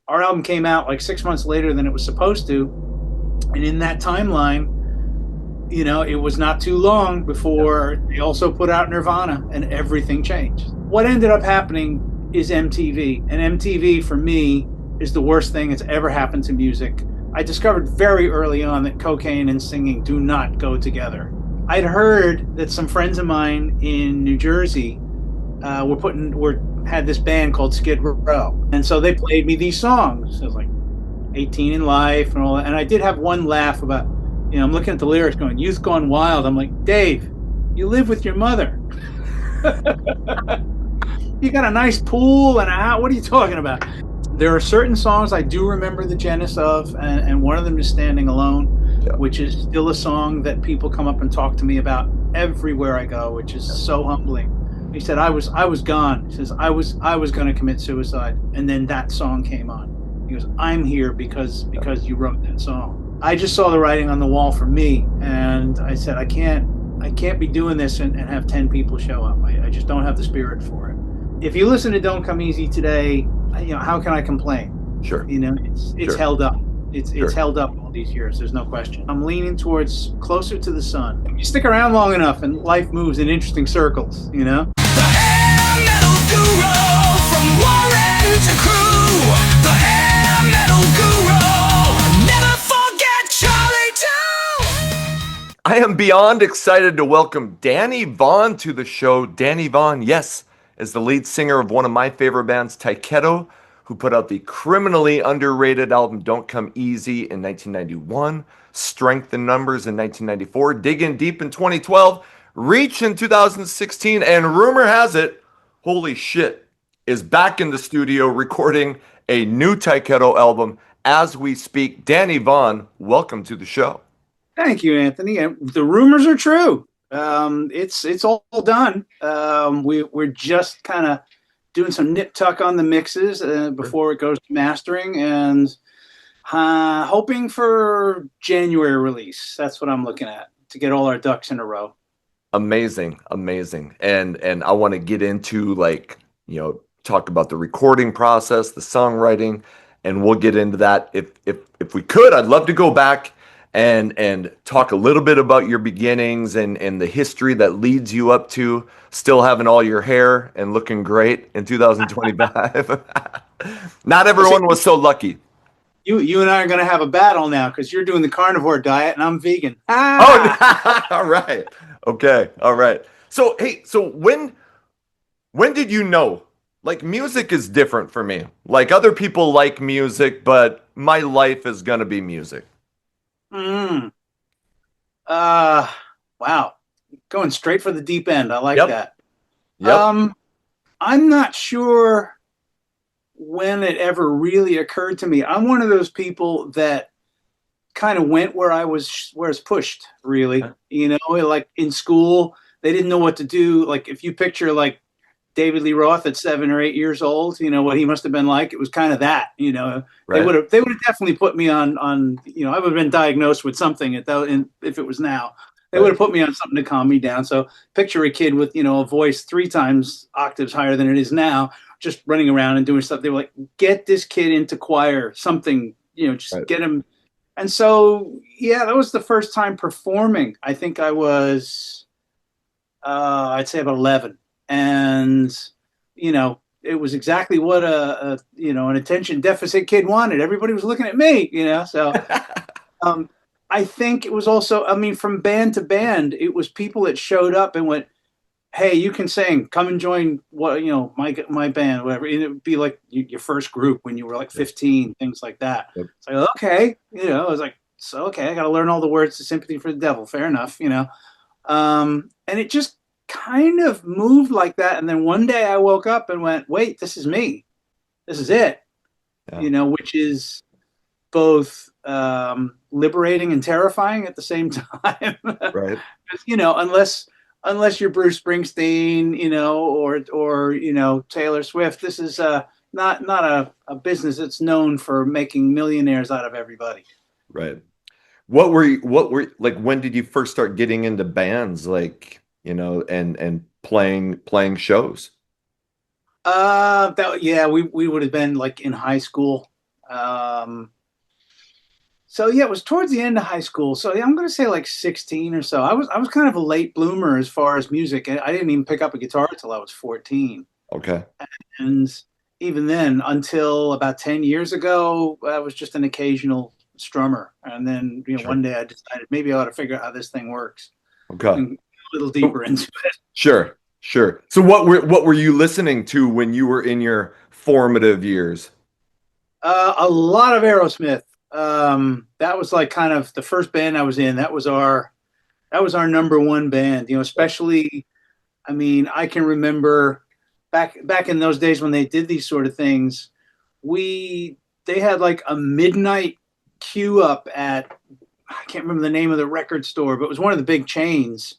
our album came out like 6 months later than it was supposed to. And in that timeline, it was not too long before they also put out Nirvana and everything changed. What ended up happening is MTV. And MTV for me is the worst thing that's ever happened to music. I discovered very early on that cocaine and singing do not go together. I'd heard that some friends of mine in New Jersey had this band called Skid Row. And so they played me these songs. I was like 18 in Life and all that. And I did have one laugh about, I'm looking at the lyrics going, Youth Gone Wild. I'm like, Dave, you live with your mother. You got a nice pool and a house. What are you talking about? There are certain songs I do remember the genesis of, and one of them is Standing Alone, which is still a song that people come up and talk to me about everywhere I go, which is so humbling. He said, I was gone. He says, I was going to commit suicide. And then that song came on. He goes, I'm here because you wrote that song. I just saw the writing on the wall for me. And I said, I can't be doing this and have 10 people show up. I just don't have the spirit for it. If you listen to Don't Come Easy today, how can I complain? Sure. It's held up. It's held up all these years. There's no question. I'm leaning towards Closer to the Sun. You stick around long enough and life moves in interesting circles, The hair metal guru from Warren to Crew. The hair metal guru. Never forget Charlie too. I am beyond excited to welcome Danny Vaughn to the show. Danny Vaughn, yes, is the lead singer of one of my favorite bands, Tyketto, who put out the criminally underrated album Don't Come Easy in 1991, Strength in Numbers in 1994, Dig In Deep in 2012, Reach in 2016, and rumor has it, holy shit, is back in the studio recording a new Taiketto album as we speak. Danny Vaughn, welcome to the show. Thank you, Anthony. And the rumors are true. It's all done. We're just kind of doing some nip tuck on the mixes before it goes to mastering, and hoping for January release. That's what I'm looking at to get all our ducks in a row. Amazing. And I want to get into talk about the recording process, the songwriting, and we'll get into that. If we could, I'd love to go back and talk a little bit about your beginnings and the history that leads you up to still having all your hair and looking great in 2025. Not everyone was so lucky. You and I are going to have a battle now because you're doing the carnivore diet and I'm vegan. Oh, all right. Okay. All right. So, hey, when did you know? Like, music is different for me. Like, other people like music, but my life is going to be music. Wow. Going straight for the deep end. I like that. Yep. I'm not sure when it ever really occurred to me. I'm one of those people that kind of went where I was pushed, really. Like in school, they didn't know what to do. Like if you picture like David Lee Roth at 7 or 8 years old, what he must have been like. It was kind of that, Right. They would have definitely put me on, I would have been diagnosed with something if it was now. They would have put me on something to calm me down. So picture a kid with, a voice 3 times octaves higher than it is now, just running around and doing stuff. They were like, get this kid into choir, something, just get him. And so, that was the first time performing. I think I was, I'd say about 11. And, it was exactly what an attention deficit kid wanted. Everybody was looking at me, so, I think it was also, from band to band, it was people that showed up and went, hey, you can sing, come and join my band, whatever. And it would be like your first group when you were like 15, things like that. Yep. It's like, okay, I was like, so, okay, I got to learn all the words to Sympathy for the Devil. Fair enough, and it just kind of moved like that. And then one day I woke up and went, wait, this is me. This is it, which is both liberating and terrifying at the same time. Right. Unless you're Bruce Springsteen, or Taylor Swift, this is not a business that's known for making millionaires out of everybody. Right. What were like, when did you first start getting into bands, like, and playing shows? We would have been like in high school. So yeah, it was towards the end of high school. So yeah, I'm going to say like 16 or so. I was kind of a late bloomer as far as music. I didn't even pick up a guitar until I was 14. Okay. And even then, until about 10 years ago, I was just an occasional strummer. And then, Sure. one day I decided maybe I ought to figure out how this thing works Okay. and get a little deeper into it. Sure. Sure. So what were you listening to when you were in your formative years? A lot of Aerosmith. That was like kind of the first band I was in. That was our number one band, especially, I mean, I can remember back in those days when they did these sort of things, they had like a midnight queue up at, I can't remember the name of the record store, but it was one of the big chains.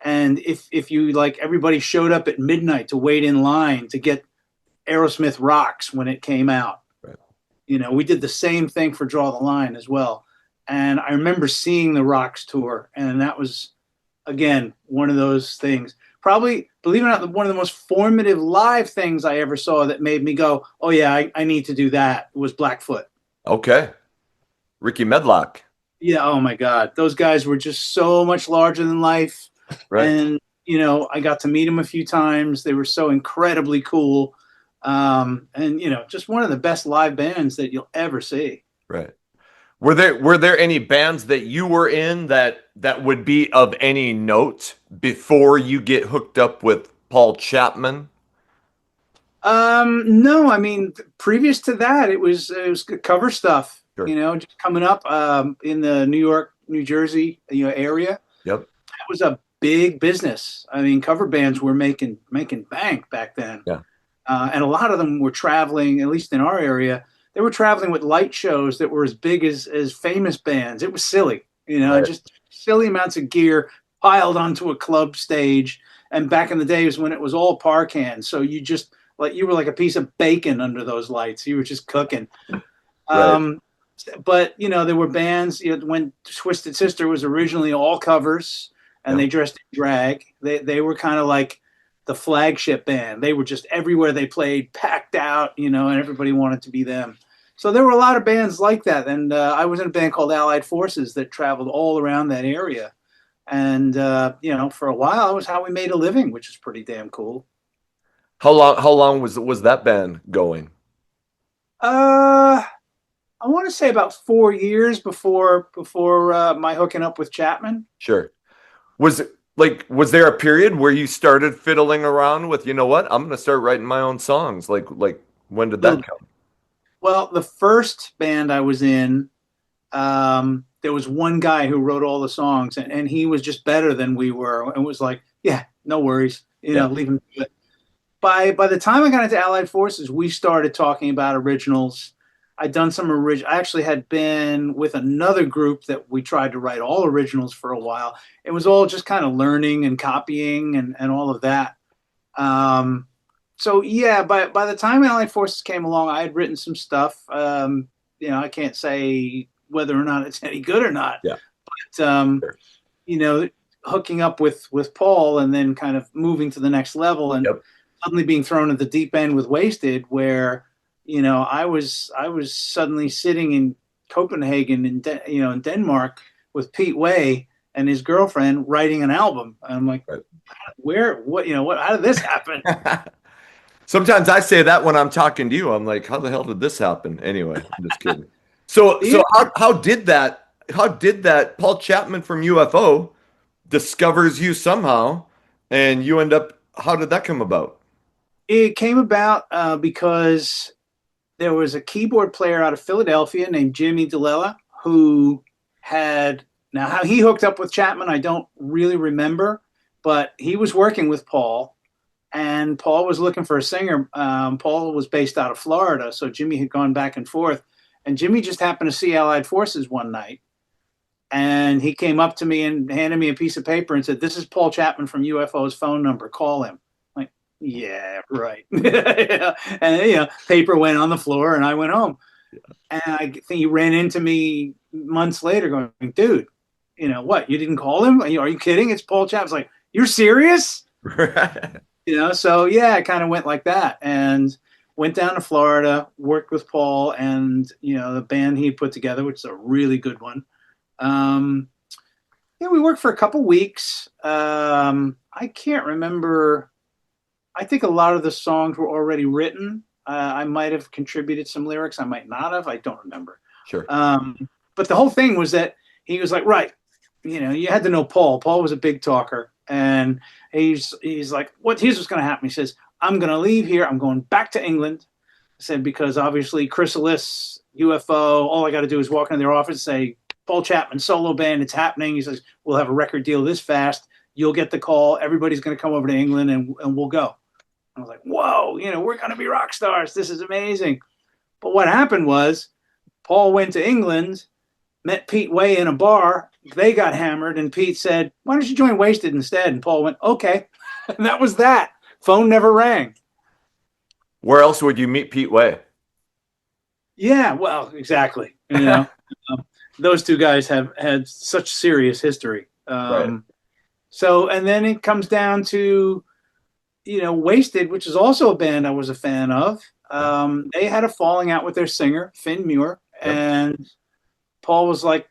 And if you like, everybody showed up at midnight to wait in line to get Aerosmith Rocks when it came out. Right. We did the same thing for Draw the Line as well. And I remember seeing the Rocks tour, and that was, again, one of those things. Probably, believe it or not, one of the most formative live things I ever saw that made me go, oh yeah, I need to do that, was Blackfoot. Okay. Ricky Medlock. Yeah, oh my God. Those guys were just so much larger than life. Right. And, I got to meet them a few times. They were so incredibly cool. And, just one of the best live bands that you'll ever see. Right. Were there any bands that you were in that would be of any note before you get hooked up with Paul Chapman? No, I mean, previous to that, it was cover stuff, Sure. just coming up, in the New York, New Jersey, area. Yep. That was a big business. I mean, cover bands were making bank back then. Yeah. And a lot of them were traveling, at least in our area, they were traveling with light shows that were as big as famous bands. It was silly, Right. just silly amounts of gear piled onto a club stage. And back in the days when it was all par cans, so you were like a piece of bacon under those lights. You were just cooking. Right. But there were bands. When Twisted Sister was originally all covers, and Yeah. they dressed in drag. They were kind of like the flagship band. They were just everywhere they played, packed out, and everybody wanted to be them. So there were a lot of bands like that. And I was in a band called Allied Forces that traveled all around that area. And, for a while, it was how we made a living, which is pretty damn cool. How long was that band going? I want to say about 4 years before my hooking up with Chapman. Sure. Was there a period where you started fiddling around with, you know what, I'm going to start writing my own songs? Like when did that come? Well, the first band I was in, there was one guy who wrote all the songs, and he was just better than we were. And was like, yeah, no worries, Yeah. leave him do it. By the time I got into Allied Forces, we started talking about originals. I'd done some I actually had been with another group that we tried to write all originals for a while. It was all just kind of learning and copying and all of that. So yeah, by the time Allied Forces came along, I had written some stuff. I can't say whether or not it's any good or not. Yeah. But Sure. hooking up with Paul and then kind of moving to the next level and Yep. suddenly being thrown at the deep end with Waysted, where I was suddenly sitting in Copenhagen in Denmark with Pete Way and his girlfriend writing an album. And I'm like, Right. how did this happen? Sometimes I say that when I'm talking to you. I'm like, how the hell did this happen? Anyway, I'm just kidding. So Yeah. how did that Paul Chapman from UFO discovers you somehow and you end up, how did that come about? It came about because there was a keyboard player out of Philadelphia named Jimmy DeLella who now how he hooked up with Chapman, I don't really remember, but he was working with Paul and Paul was looking for a singer. Paul was based out of Florida, so Jimmy had gone back and forth, and Jimmy just happened to see Allied Forces one night. And he came up to me and handed me a piece of paper and said, "This is Paul Chapman from UFO's phone number. Call him." I'm like, yeah, right. And paper went on the floor, and I went home. Yeah. And I think he ran into me months later, going, "Dude, what? You didn't call him? Are you kidding? It's Paul Chapman." It's like, "You're serious?" Right. So yeah, it kind of went like that. And went down to Florida, worked with Paul and, you know, the band he put together, which is a really good one. Yeah, we worked for a couple weeks. I can't remember. I think a lot of the songs were already written. I might have contributed some lyrics. I might not have. I don't remember. Sure. But the whole thing was that he was like, right, you know, you had to know Paul. Paul was a big talker. And he's like, here's what's going to happen. He says, I'm going to leave here. I'm going back to England. I said, because obviously Chrysalis, UFO, all I got to do is walk into their office and say, Paul Chapman, solo band, it's happening. He says, we'll have a record deal this fast. You'll get the call. Everybody's going to come over to England and we'll go. I was like, whoa, you know, we're going to be rock stars. This is amazing. But what happened was Paul went to England, met Pete Way in a bar. They got hammered, and Pete said, why don't you join Waysted instead? And Paul went, okay. And that was that. Phone never rang. Where else would you meet Pete Way? Yeah, well, exactly. You know, those two guys have had such serious history. Right. So, and then it comes down to, you know, Waysted, which is also a band I was a fan of. They had a falling out with their singer, Finn Muir, and Paul was like,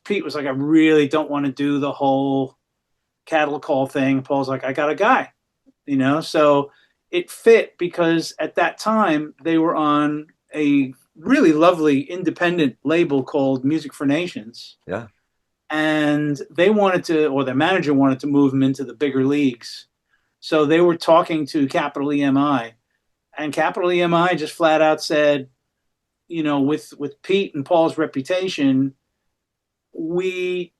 Pete was like, I really don't want to do the whole cattle call thing. Paul's like, I got a guy, you know, so it fit because at that time they were on a really lovely independent label called Music for Nations. Yeah. And they wanted to, or their manager wanted to move them into the bigger leagues. So they were talking to Capital EMI, and Capital EMI just flat out said, you know, with Pete and Paul's reputation, we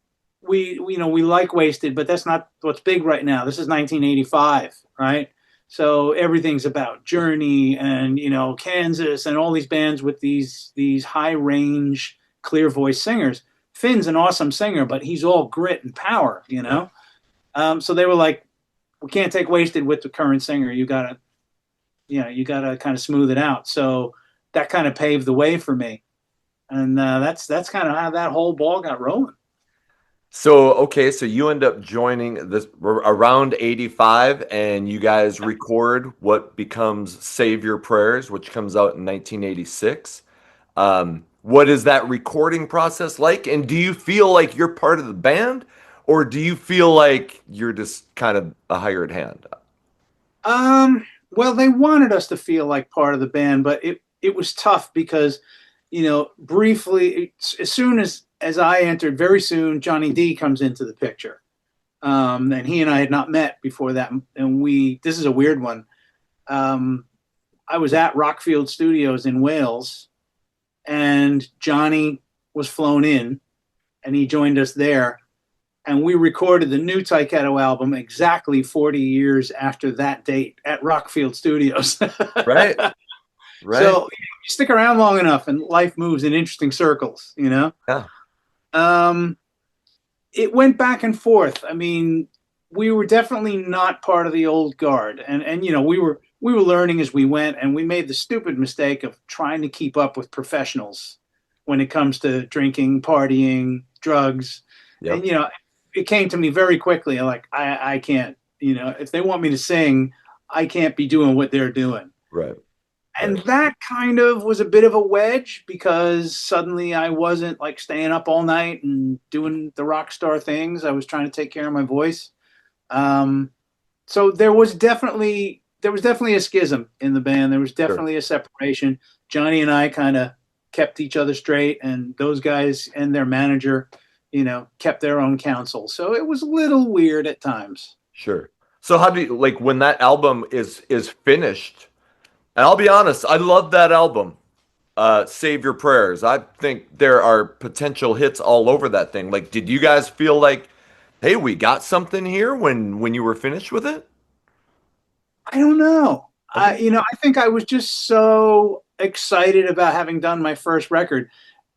you know, we like Waysted, but that's not what's big right now. This is 1985, right? So everything's about Journey and, you know, Kansas and all these bands with these high range, clear voice singers. Finn's an awesome singer, but he's all grit and power, you know? So they were like, we can't take Waysted with the current singer. You gotta kind of smooth it out. So that kind of paved the way for me. And that's kind of how that whole ball got rolling. So, okay, so you end up joining this around 85, and you guys record what becomes Save Your Prayers, which comes out in 1986. What is that recording process like? And do you feel like you're part of the band, or do you feel like you're just kind of a hired hand? Well, they wanted us to feel like part of the band, but it was tough because, you know, briefly, as soon as I entered, very soon, Johnny D comes into the picture. And he and I had not met before that. And this is a weird one. I was at Rockfield Studios in Wales, and Johnny was flown in, and he joined us there. And we recorded the new Tyketto album exactly 40 years after that date at Rockfield Studios. Right. Right. So you stick around long enough and life moves in interesting circles, you know? Yeah. It went back and forth. I mean, we were definitely not part of the old guard. And you know, we were learning as we went, and we made the stupid mistake of trying to keep up with professionals when it comes to drinking, partying, drugs. Yep. And, you know, it came to me very quickly. Like, I can't, you know, if they want me to sing, I can't be doing what they're doing. Right. And that kind of was a bit of a wedge because suddenly I wasn't like staying up all night and doing the rock star things. I was trying to take care of my voice. So there was definitely a schism in the band. There was definitely a separation. Johnny and I kind of kept each other straight, and those guys and their manager, you know, kept their own counsel. So it was a little weird at times. Sure. So how do you, like, when that album is finished? And I'll be honest, I love that album, Save Your Prayers. I think there are potential hits all over that thing. Like, did you guys feel like, hey, we got something here when you were finished with it? I don't know. Okay. You know, I think I was just so excited about having done my first record,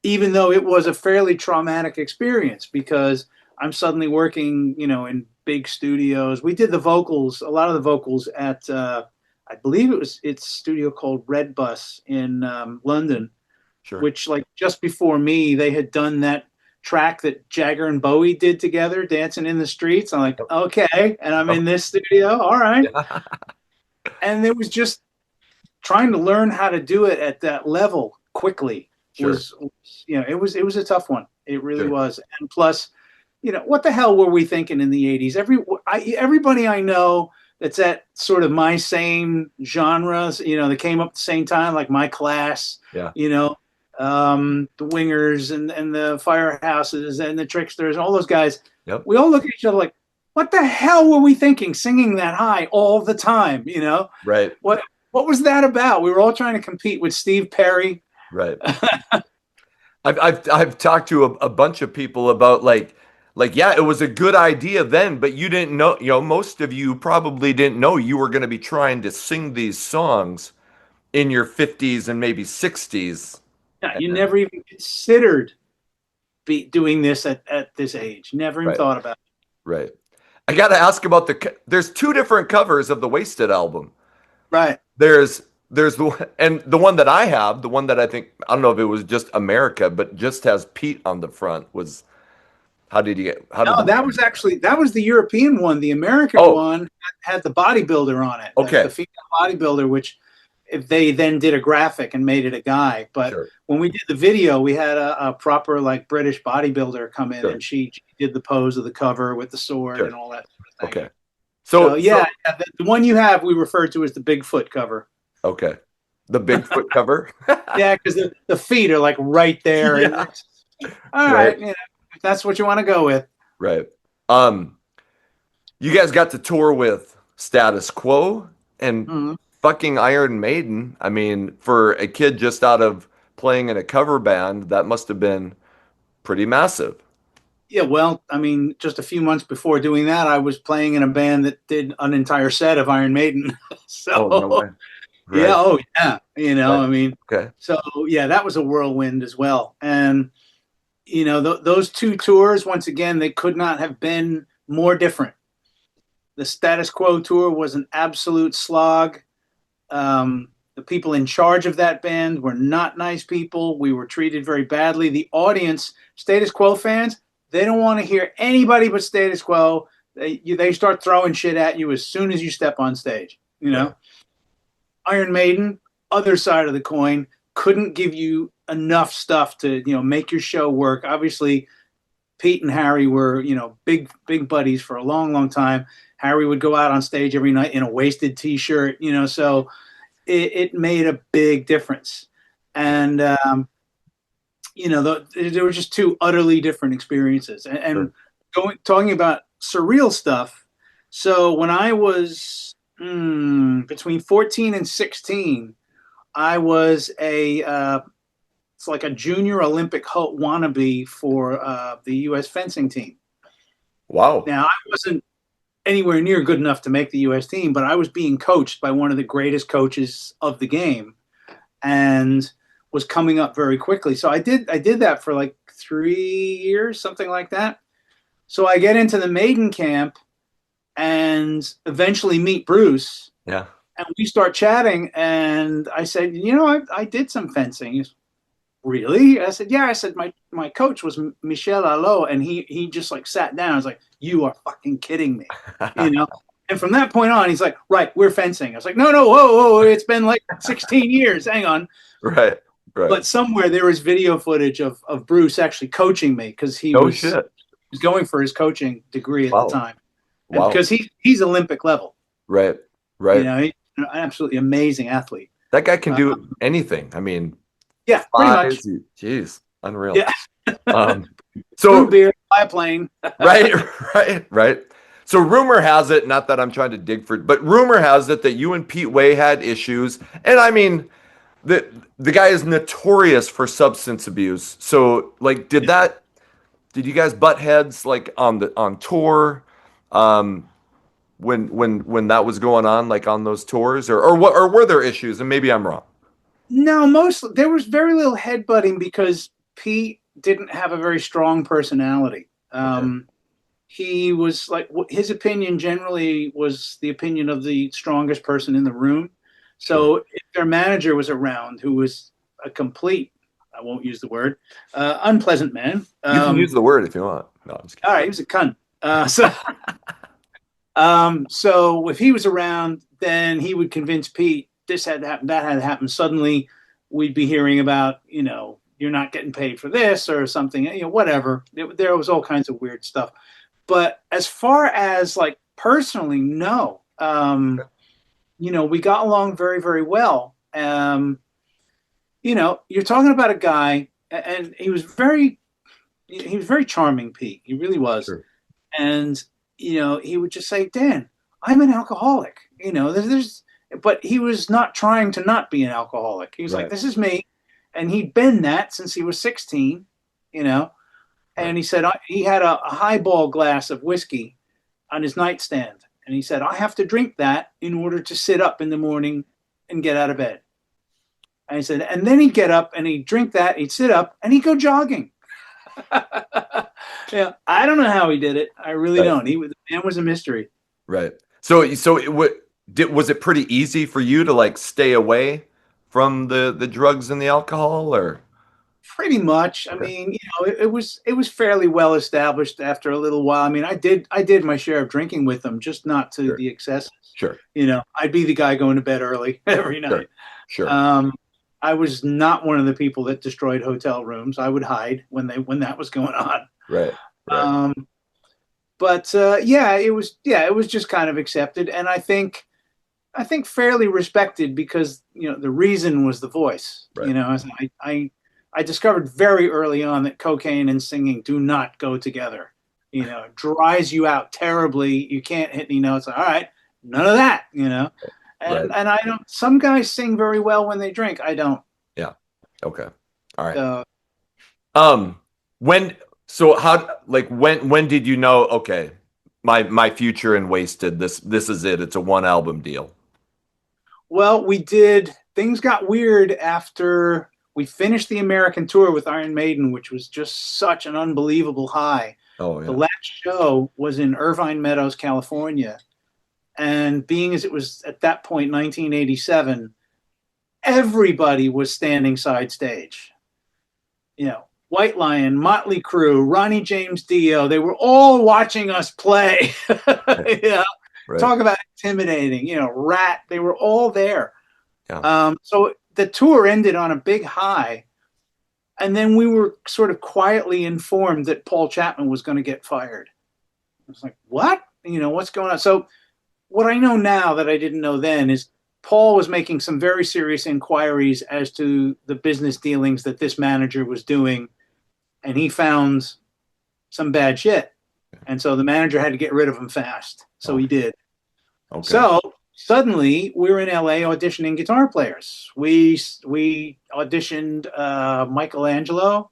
even though it was a fairly traumatic experience because I'm suddenly working, you know, in big studios. We did a lot of the vocals at I believe it's studio called Red Bus in London, Sure. which like just before me, they had done that track that Jagger and Bowie did together, Dancing in the Streets. I'm like, okay. And I'm in this studio. All right. Yeah. And there was just trying to learn how to do it at that level quickly was, it was a tough one. It really was. And plus, what the hell were we thinking in the 80s? Everybody I know that's at sort of my same genres, that came up at the same time, like my class, the Wingers and the Firehouses and the Tricksters, all those guys. We all look at each other like, what the hell were we thinking singing that high all the time? Right. What was that about? We were all trying to compete with Steve Perry. Right. I've talked to a bunch of people about like, yeah, it was a good idea then, but you didn't know, most of you probably didn't know you were going to be trying to sing these songs in your 50s and maybe 60s. Yeah, you never even considered doing this at this age. Never even thought about it. Right. I got to ask about there's two different covers of the Waysted album. Right. There's the one that I have, the one that I don't know if it was just America, but just has Pete on the front was, that was the European one. The American one had the bodybuilder on it. Okay. The female bodybuilder, which if they then did a graphic and made it a guy. But when we did the video, we had a proper like British bodybuilder come in and she did the pose of the cover with the sword and all that sort of thing. Okay. So the one you have, we refer to as the Bigfoot cover. Okay. The Bigfoot cover? Yeah, because the feet are like right there. Yeah. All right. If that's what you want to go with. Right. You guys got to tour with Status Quo and fucking Iron Maiden. I mean, for a kid just out of playing in a cover band, that must have been pretty massive. Yeah, well, I mean, just a few months before doing that, I was playing in a band that did an entire set of Iron Maiden. So, no way. Right. Yeah, I mean, so yeah, that was a whirlwind as well. And, those two tours, once again, they could not have been more different. The Status Quo tour was an absolute slog. The people in charge of that band were not nice people. We were treated very badly. The audience, Status Quo fans, they don't want to hear anybody but Status Quo. They start throwing shit at you as soon as you step on stage, Iron Maiden, other side of the coin, couldn't give you enough stuff to, make your show work. Obviously, Pete and Harry were, big buddies for a long, long time. Harry would go out on stage every night in a Waysted t-shirt, so it made a big difference. And, there were just two utterly different experiences. And talking about surreal stuff. So when I was between 14 and 16, I was it's like a junior Olympic wannabe for the U.S. fencing team. Wow. Now, I wasn't anywhere near good enough to make the U.S. team, but I was being coached by one of the greatest coaches of the game and was coming up very quickly. So I did that for like 3 years, something like that. So I get into the Maiden camp and eventually meet Bruce. Yeah. And we start chatting, and I said, I did some fencing. He goes, really? I said, yeah. I said, my coach was Michel Allo, and he just like sat down. I was like, you are fucking kidding me, And from that point on, he's like, right, we're fencing. I was like, no, whoa, it's been like 16 years. Hang on. Right. But somewhere there was video footage of Bruce actually coaching me because he was going for his coaching degree at the time. Wow. Because he's Olympic level. Right. He's an absolutely amazing athlete. That guy can do anything. I mean, yeah, pretty much. Jeez, unreal. Yeah. So beer, fly a plane. right. So rumor has it, not that I'm trying to dig for it, but rumor has it that you and Pete Way had issues. And I mean, the guy is notorious for substance abuse. So like, did you guys butt heads like on tour? When that was going on, like on those tours, or were there issues? And maybe I'm wrong. No, there was very little headbutting because Pete didn't have a very strong personality. He was like, his opinion generally was the opinion of the strongest person in the room. So if their manager was around, who was a complete, I won't use the word, unpleasant man. You can use the word if you want. No, I'm just kidding. All right, he was a cunt. So if he was around, then he would convince Pete this had happened, that had happened. Suddenly we'd be hearing about, you're not getting paid for this or something, whatever. There was all kinds of weird stuff. But as far as like personally, no. We got along very, very well. You're talking about a guy, and he was very charming, Pete. He really was. Sure. And, he would just say, Dan, I'm an alcoholic. But he was not trying to not be an alcoholic. He was like, this is me. And he'd been that since he was 16, and he said he had a highball glass of whiskey on his nightstand. And he said, I have to drink that in order to sit up in the morning and get out of bed. And he said, and then he'd get up and he'd drink that, he'd sit up and he'd go jogging. I don't know how he did it. I really don't. The man was a mystery. Right. So was it pretty easy for you to like stay away from the drugs and the alcohol, or? Pretty much. Okay. I mean, it was fairly well established after a little while. I mean, I did my share of drinking with them, just not to the excesses. Sure. I'd be the guy going to bed early every night. Sure. I was not one of the people that destroyed hotel rooms. I would hide when that was going on. Right. But it was just kind of accepted, and I think fairly respected because the reason was the voice. Right. I discovered very early on that cocaine and singing do not go together. It dries you out terribly. You can't hit any notes. All right, none of that. And I don't. Some guys sing very well when they drink. I don't. Yeah. Okay. All right. When did you know? Okay, my future in Waysted. This is it. It's a 1-album deal. Well, things got weird after we finished the American tour with Iron Maiden, which was just such an unbelievable high. Oh, yeah. The last show was in Irvine Meadows, California. And being as it was at that point, 1987, everybody was standing side stage. White Lion, Motley Crue, Ronnie James Dio, they were all watching us play. Right. Talk about intimidating, Rat, they were all there. Yeah. So the tour ended on a big high, and then we were sort of quietly informed that Paul Chapman was going to get fired. I was like, what? What's going on? So what I know now that I didn't know then is Paul was making some very serious inquiries as to the business dealings that this manager was doing, and he found some bad shit. And so the manager had to get rid of him fast. So he did. Okay. So suddenly we're in LA auditioning guitar players. We auditioned Michelangelo.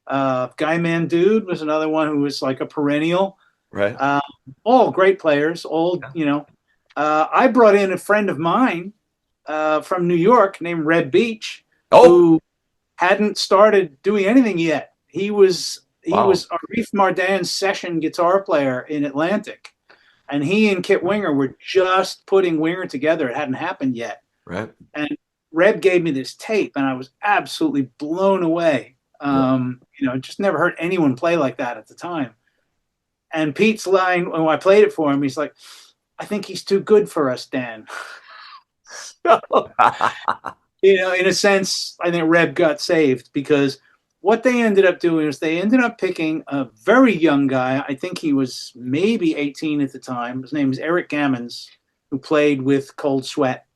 Guy Man Dude was another one who was like a perennial. Right. All great players. I brought in a friend of mine from New York named Red Beach, who hadn't started doing anything yet. He was Arif Mardin's session guitar player in Atlantic. And he and Kit Winger were just putting Winger together. It hadn't happened yet. Right. And Reb gave me this tape, and I was absolutely blown away. Just never heard anyone play like that at the time. And Pete's line, when I played it for him, he's like, I think he's too good for us, Dan. In a sense, I think Reb got saved, because what they ended up doing is they ended up picking a very young guy. I think he was maybe 18 at the time. His name is Eric Gammons, who played with Cold Sweat.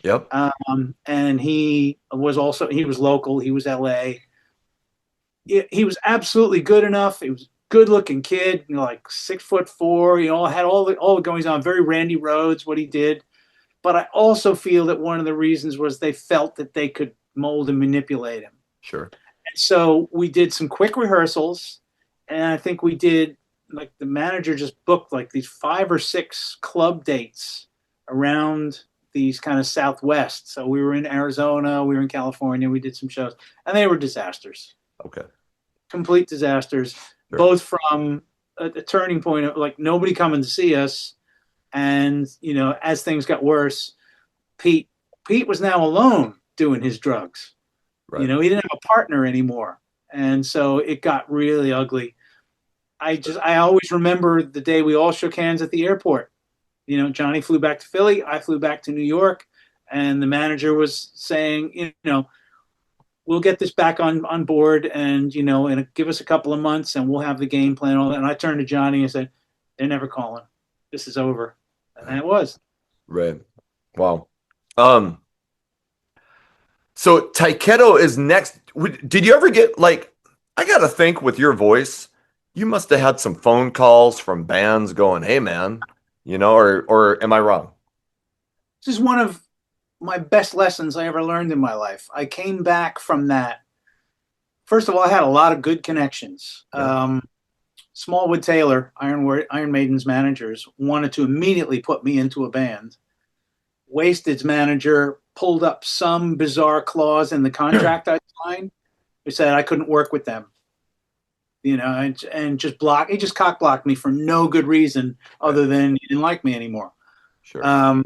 Yep. And he was local. He was LA. He was absolutely good enough. He was a good looking kid, like 6'4", had all the goings on, very Randy Rhoads, what he did. But I also feel that one of the reasons was they felt that they could mold and manipulate him. Sure. And so we did some quick rehearsals, and I think we did, like, the manager just booked like these 5 or 6 club dates around these kind of Southwest. So we were in Arizona, we were in California, we did some shows, and they were disasters. Okay. Complete disasters, sure. Both from a turning point of like nobody coming to see us. And, as things got worse, Pete was now alone doing his drugs. Right. He didn't have a partner anymore. And so it got really ugly. I always remember the day we all shook hands at the airport. Johnny flew back to Philly. I flew back to New York. and the manager was saying, we'll get this back on board, and and give us a couple of months, and we'll have the game plan. All that. And I turned to Johnny and said, "They're never calling. This is over." And that was Right. Wow. So Taiketto is next. Did you ever get like? I gotta think with your voice, you must have had some phone calls from bands going, "Hey, man," or am I wrong? this is one of my best lessons I ever learned in my life. I came back from that. First of all, I had a lot of good connections. Yeah. Smallwood Taylor, Iron Maiden's managers, wanted to immediately put me into a band. Wasted's manager pulled up some bizarre clause in the contract I signed. He said I couldn't work with them, and he just cock blocked me for no good reason other than he didn't like me anymore. Sure.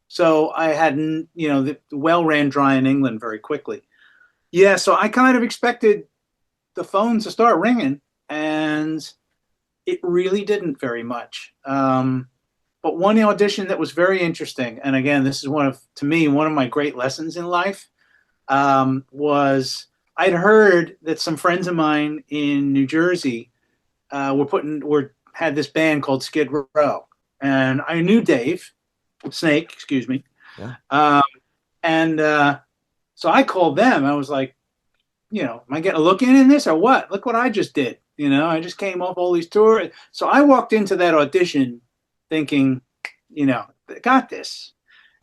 So I hadn't, the well ran dry in England very quickly. Yeah, so I kind of expected the phone to start ringing, and it really didn't very much. But one audition that was very interesting, and again, this is to me, one of my great lessons in life, was I'd heard that some friends of mine in New Jersey had this band called Skid Row, and I knew Dave Snake, excuse me. Yeah. So I called them. I was like, am I getting a look in this or what? Look what I just did. I just came off all these tours. So I walked into that audition thinking, they got this.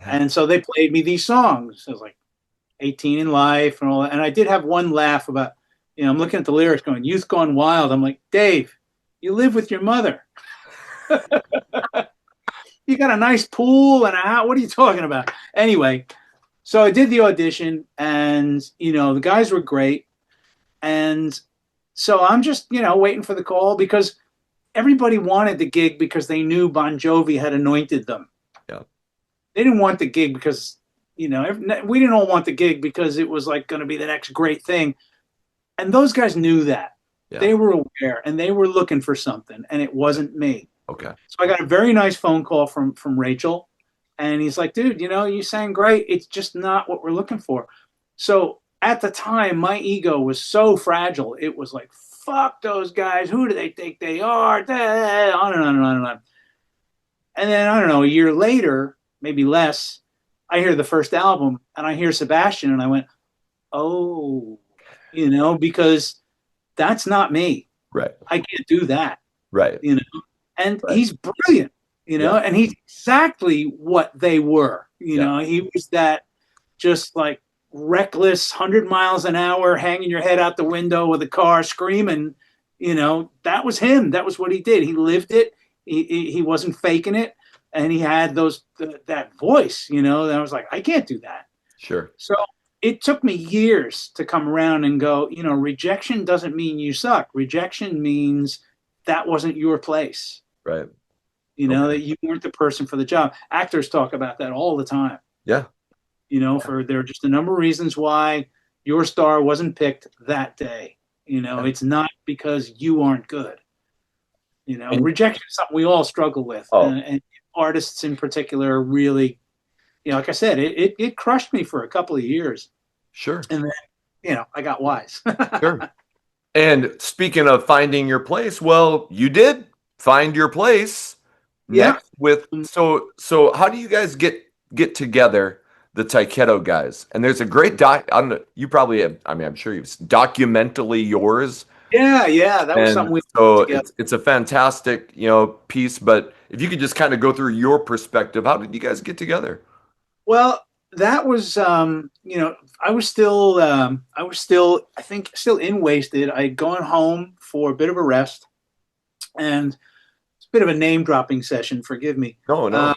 And so they played me these songs. I was like 18 in life and all that. And I did have one laugh about, I'm looking at the lyrics going, Youth Gone Wild. I'm like, Dave, you live with your mother. You got a nice pool and a house. What are you talking about? Anyway, so I did the audition, and, the guys were great. And so I'm just, waiting for the call, because everybody wanted the gig because they knew Bon Jovi had anointed them. Yeah. They didn't want the gig because, we didn't all want the gig because it was like going to be the next great thing. And those guys knew that. Yeah. They were aware, and they were looking for something, and it wasn't me. Okay. So I got a very nice phone call from Rachel, and he's like, dude, you sang great. It's just not what we're looking for. So at the time, my ego was so fragile. It was like, fuck those guys. Who do they think they are? On and on and on and on. And then, I don't know, a year later, maybe less, I hear the first album, and I hear Sebastian, and I went, oh, because that's not me. Right. I can't do that. Right. And right. He's brilliant, and he's exactly what they were. He was that just like reckless 100 miles an hour, hanging your head out the window with a car screaming. That was him. That was what he did. He lived it. He wasn't faking it. And he had that voice, that I was like, I can't do that. Sure. So it took me years to come around and go, rejection doesn't mean you suck. Rejection means that wasn't your place. Right. That you weren't the person for the job. Actors talk about that all the time. Yeah. There are just a number of reasons why your star wasn't picked that day. It's not because you aren't good. Rejection is something we all struggle with. Oh. And artists in particular really, like I said, it crushed me for a couple of years. Sure. And then, I got wise. Sure. And speaking of finding your place, well, you did find your place. Yeah. So how do you guys get together, the Tyketto guys? And there's a great you probably have, I'm sure you've documentally yours. Yeah, that was something we so it's a fantastic, piece, but if you could just kind of go through your perspective, how did you guys get together? Well, that was, I was still, I think, still in Waysted. I had gone home for a bit of a rest, and it's a bit of a name dropping session. Forgive me. No.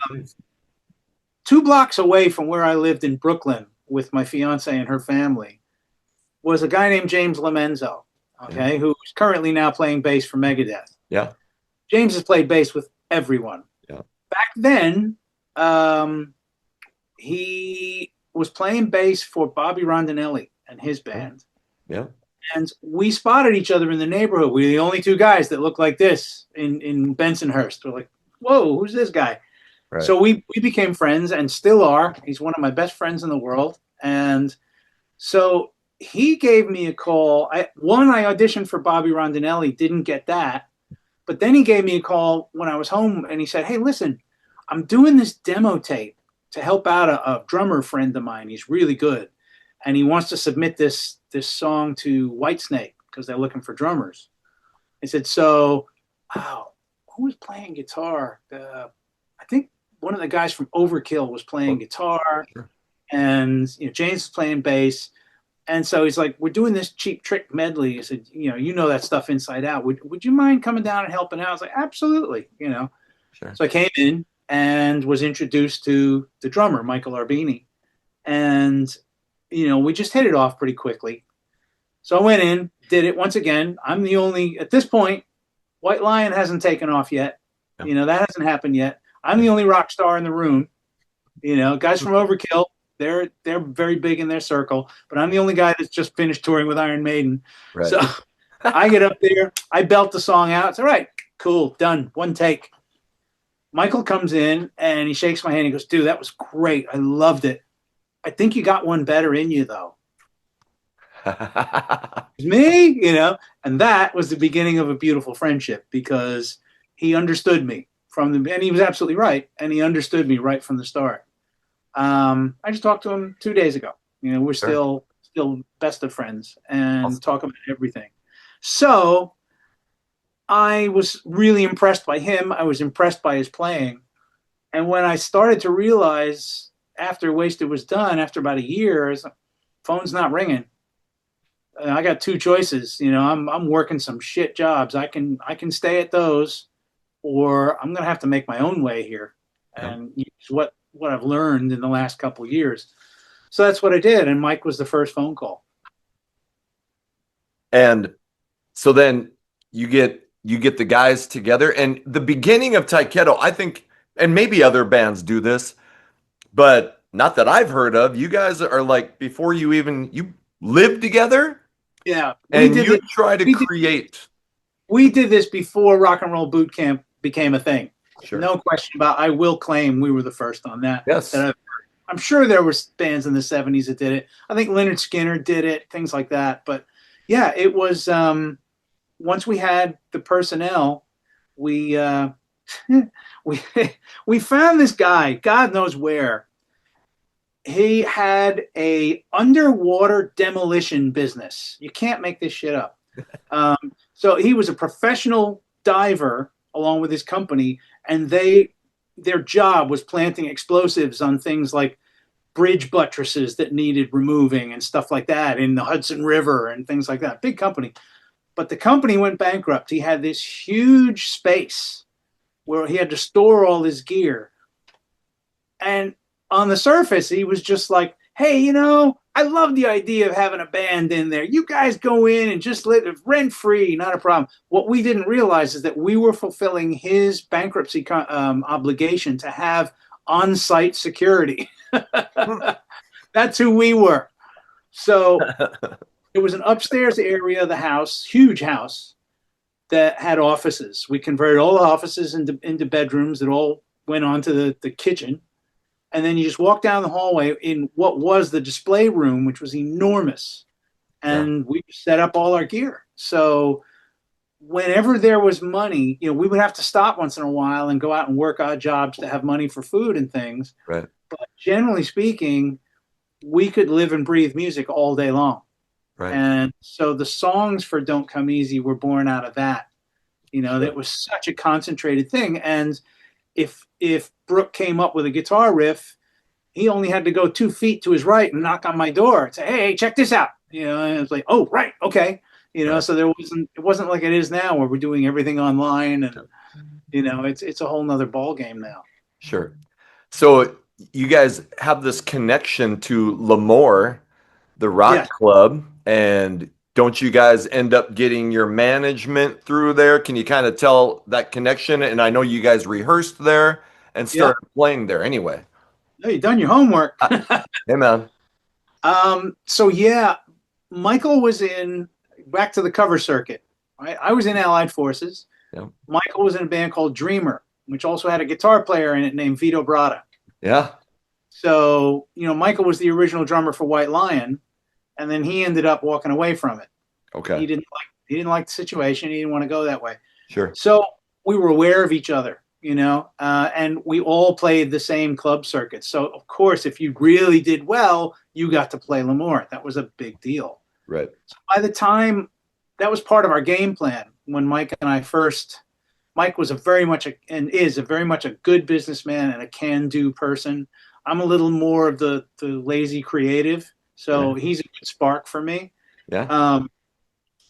2 blocks away from where I lived in Brooklyn with my fiance and her family was a guy named James Lomenzo, who's currently now playing bass for Megadeth. Yeah. James has played bass with everyone. Yeah. Back then, he was playing bass for Bobby Rondinelli and his band. Yeah. And we spotted each other in the neighborhood. We were the only 2 guys that looked like this in Bensonhurst. We're like, whoa, who's this guy? Right. So we became friends and still are. He's one of my best friends in the world. And so he gave me a call. I auditioned for Bobby Rondinelli, didn't get that. But then he gave me a call when I was home and he said, "Hey, listen, I'm doing this demo tape to help out a drummer friend of mine. He's really good. And he wants to submit this song to Whitesnake because they're looking for drummers." I said, "So, who was playing guitar? I think one of the guys from Overkill was playing guitar, Sure. and James was playing bass." And so he's like, "We're doing this Cheap Trick medley." I said, you know that stuff inside out. Would you mind coming down and helping out?" I was like, "Absolutely." Sure. So I came in and was introduced to the drummer, Michael Arbini. And, we just hit it off pretty quickly. So I went in, did it once again. I'm the only, at this point, White Lion hasn't taken off yet. Yeah. That hasn't happened yet. I'm the only rock star in the room. Guys from Overkill, they're very big in their circle, but I'm the only guy that's just finished touring with Iron Maiden. Right. So I get up there, I belt the song out. It's all right, cool, done, one take. Michael comes in and he shakes my hand. He goes, "Dude, that was great. I loved it. I think you got one better in you, though." Me, and that was the beginning of a beautiful friendship because he understood me and he was absolutely right. And he understood me right from the start. I just talked to him 2 days ago. We're Sure. still best of friends and Awesome. talk about everything. So I was really impressed by him. I was impressed by his playing. And when I started to realize after Waysted was done, after about a year, phone's not ringing. I got two choices. I'm working some shit jobs. I can stay at those, or I'm gonna have to make my own way here and use what I've learned in the last couple of years. So that's what I did. And Mike was the first phone call. And so then you get the guys together, and the beginning of Tyketto, I think, and maybe other bands do this, but not that I've heard of. You guys are like, before you live together, Yeah, and you try to create. We did this before Rock and Roll Boot Camp became a thing. Sure. No question about. I will claim we were the first on that. Yes. I'm sure there were bands in the 70s that did it. I think Lynyrd Skynyrd did it, things like that. But yeah, it was once we had the personnel, we we found this guy, God knows where. He had a underwater demolition business. You can't make this shit up. So he was a professional diver along with his company, and their job was planting explosives on things like bridge buttresses that needed removing and stuff like that in the Hudson River and things like that. Big company. But the company went bankrupt. He had this huge space where he had to store all his gear. And on the surface, he was just like, "Hey, I love the idea of having a band in there. You guys go in and just live rent free, not a problem." What we didn't realize is that we were fulfilling his bankruptcy obligation to have on-site security. That's who we were. So it was an upstairs area of the house, huge house, that had offices. We converted all the offices into bedrooms that all went onto the kitchen. And then you just walk down the hallway in what was the display room, which was enormous. And we set up all our gear. So whenever there was money, we would have to stop once in a while and go out and work odd jobs to have money for food and things. Right. But generally speaking, we could live and breathe music all day long. Right. And so the songs for Don't Come Easy were born out of that. That was such a concentrated thing. And if Brooke came up with a guitar riff, he only had to go 2 feet to his right and knock on my door and say, "Hey, check this out." And it's like, "Oh, right, okay." Right. So it wasn't like it is now where we're doing everything online, and it's a whole nother ball game now. Sure. So you guys have this connection to Lemoore, the rock club, and don't you guys end up getting your management through there? Can you kind of tell that connection? And I know you guys rehearsed there and started playing there anyway. No, you done your homework. Hey, man. So yeah, Michael was back to the cover circuit. Right? I was in Allied Forces. Yeah. Michael was in a band called Dreamer. which also had a guitar player in it named Vito Bratta. Yeah. So, Michael was the original drummer for White Lion, and then he ended up walking away from it. Okay. He didn't like the situation. He didn't want to go that way. Sure. So we were aware of each other, and we all played the same club circuit. So of course, if you really did well, you got to play L'Amour. That was a big deal. Right. So by the time that was part of our game plan when Mike and I first. Mike was very much a good businessman and a can-do person. I'm a little more of the lazy creative, so he's a good spark for me. Yeah.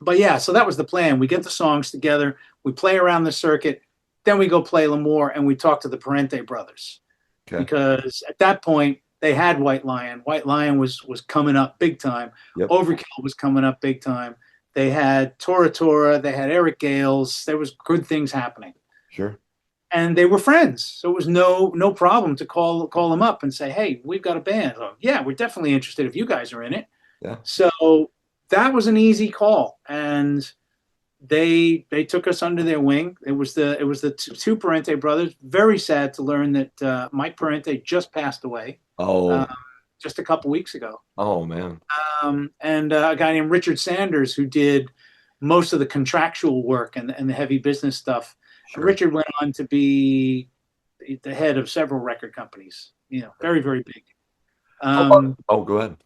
But yeah, so that was the plan. We get the songs together, we play around the circuit, then we go play L'Amour, and we talk to the Parente brothers. Okay. Because at that point they had White Lion. White Lion was coming up big time. Yep. Overkill was coming up big time. They had Tora Tora, they had Eric Gales. There was good things happening. Sure. And they were friends, so it was no problem to call them up and say, "Hey, we've got a band." Oh, yeah, we're definitely interested if you guys are in it. Yeah. So that was an easy call, and they took us under their wing. It was the two Parente brothers. Very sad to learn that Mike Parente just passed away. Oh. Just a couple weeks ago. Oh man. And a guy named Richard Sanders, who did most of the contractual work and the heavy business stuff. Sure. Richard went on to be the head of several record companies, very, very big. Go ahead.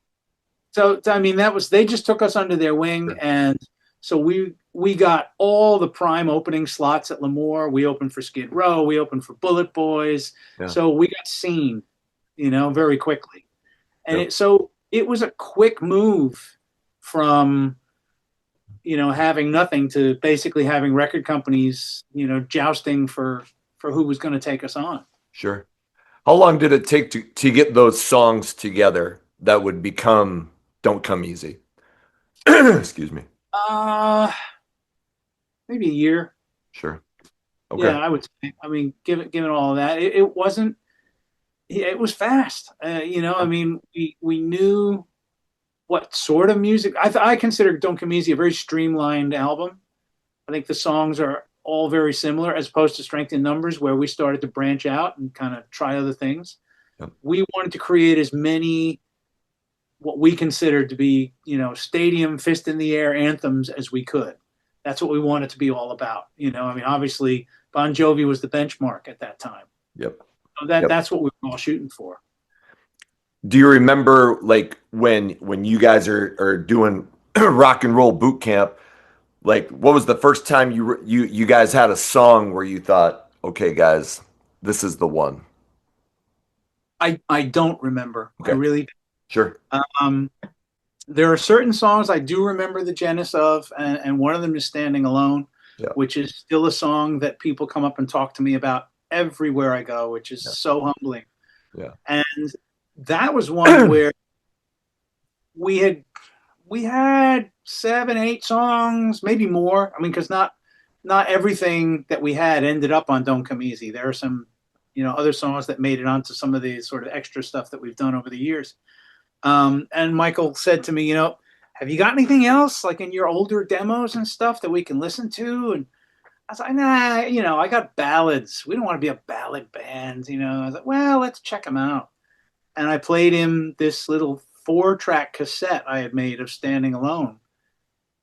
So I mean, they just took us under their wing. Sure. And so we got all the prime opening slots at L'Amour. We opened for Skid Row. We opened for Bullet Boys. Yeah. So we got seen, very quickly. And it was a quick move from, having nothing to basically having record companies, jousting for who was going to take us on. Sure. How long did it take to get those songs together that would become Don't Come Easy? Excuse me. Maybe a year. Sure. Okay. Yeah, I would say. I mean, given all of that, it wasn't. It was fast. I mean, we knew what sort of music. I consider Don't Come Easy a very streamlined album. I think the songs are all very similar, as opposed to Strength in Numbers, where we started to branch out and kind of try other things. Yep. We wanted to create as many what we considered to be, stadium fist in the air anthems as we could. That's what we wanted to be all about. I mean, obviously Bon Jovi was the benchmark at that time. Yep. So that's what we were all shooting for. Do you remember, like, when you guys are doing rock and roll boot camp, like, what was the first time you guys had a song where you thought, okay, guys, this is the one? I don't remember. Okay. I really don't. Sure. There are certain songs I do remember the genesis of, and one of them is Standing Alone, which is still a song that people come up and talk to me about everywhere I go, which is so humbling. Yeah. And that was one where we had 7, 8 songs, maybe more. I mean, because not everything that we had ended up on Don't Come Easy. There are some, other songs that made it onto some of the sort of extra stuff that we've done over the years. And Michael said to me, have you got anything else, like in your older demos and stuff, that we can listen to? And I was like, nah, I got ballads. We don't want to be a ballad band, I was like, well, let's check them out. And I played him this little 4-track cassette I had made of Standing Alone.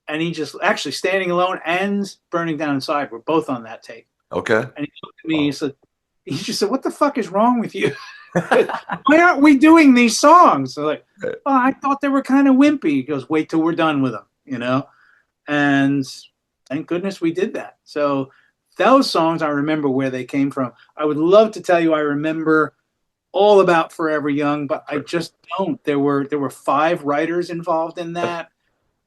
And he just, actually, Standing Alone and Burning Down Inside were both on that tape. Okay. And he looked at me, he just said, what the fuck is wrong with you? Why aren't we doing these songs? So like, I thought they were kind of wimpy. He goes, wait till we're done with them, And thank goodness we did that. So those songs, I remember where they came from. I would love to tell you I remember all about Forever Young, but I just don't. There were 5 writers involved in that,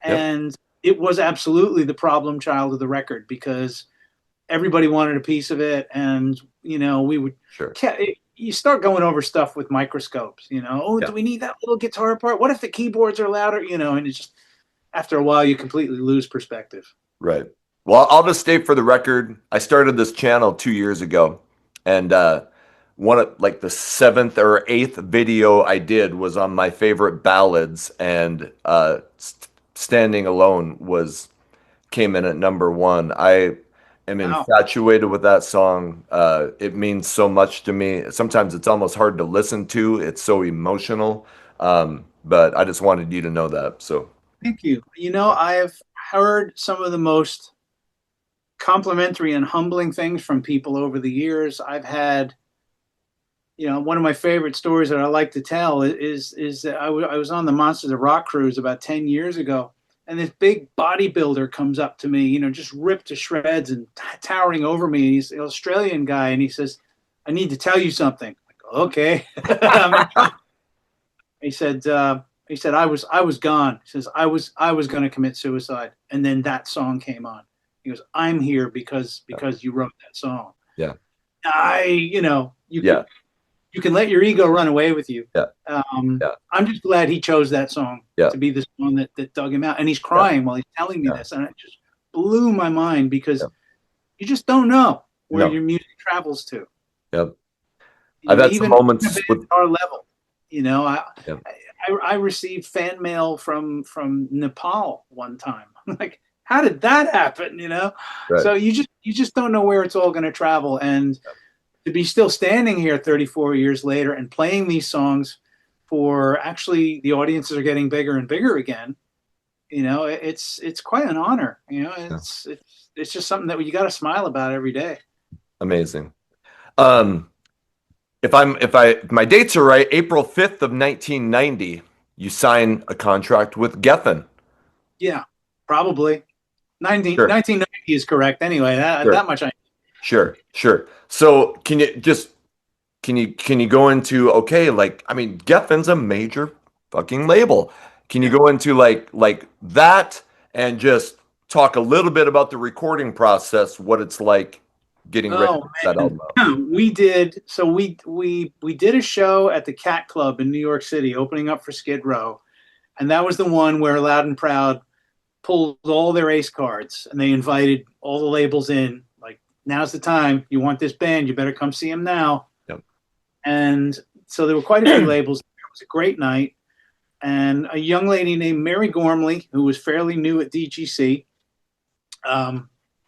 and it was absolutely the problem child of the record, because everybody wanted a piece of it, and we would. Sure. You start going over stuff with microscopes. Do we need that little guitar part? What if the keyboards are louder? And it's just, after a while, you completely lose perspective. Right. Well, I'll just state for the record, I started this channel 2 years ago, and one of, like, the 7th or 8th video I did was on my favorite ballads, and Standing Alone came in at number 1. am Wow. infatuated with that song. It means so much to me. Sometimes it's almost hard to listen to. It's so emotional. But I just wanted you to know that. So Thank you. You know, I've heard some of the most complimentary and humbling things from people over the years. I've had, you know, one of my favorite stories that I like to tell is that I was on the Monsters of Rock cruise about 10 years ago, and this big bodybuilder comes up to me, you know, just ripped to shreds and towering over me. And he's an Australian guy, and he says, "I need to tell you something." I go, "Okay." He said, I was gone. He says, I was going to commit suicide. And then that song came on. He goes, "I'm here because you wrote that song." yeah, You know, yeah, you can let your ego run away with you. yeah, yeah, I'm just glad he chose that song yeah, to be the song that dug him out. And he's yeah, crying while he's telling me yeah, this. And it just blew my mind because yeah. you just don't know where No, your music travels to. yep. You I've know, had some even at moments with, our level, you know, yeah, I received fan mail from Nepal one time. I'm like, how did that happen? You know, right. so you just don't know where it's all going to travel, and to be still standing here 34 years later and playing these songs for actually the audiences are getting bigger and bigger again. You know, it's quite an honor. You know, Yeah, it's just something that you got to smile about every day. amazing. Um, if my dates are right, April 5th of 1990, you sign a contract with Geffen. Yeah, probably Sure, 1990 is correct. Anyway, sure, that much I. sure, sure. So can you go into, okay, like, I mean, Geffen's a major fucking label. Can you Yeah. go into like that and just talk a little bit about the recording process, what it's like getting ready to Oh put that man, album out? we did. So we did a show at the Cat Club in New York City, opening up for Skid Row, and that was the one where Loud and Proud pulled all their ace cards, and they invited all the labels in. Like, now's the time. You want this band? You better come see them now. Yep. And so there were quite a few labels. It was a great night, and a young lady named Mary Gormley, who was fairly new at DGC,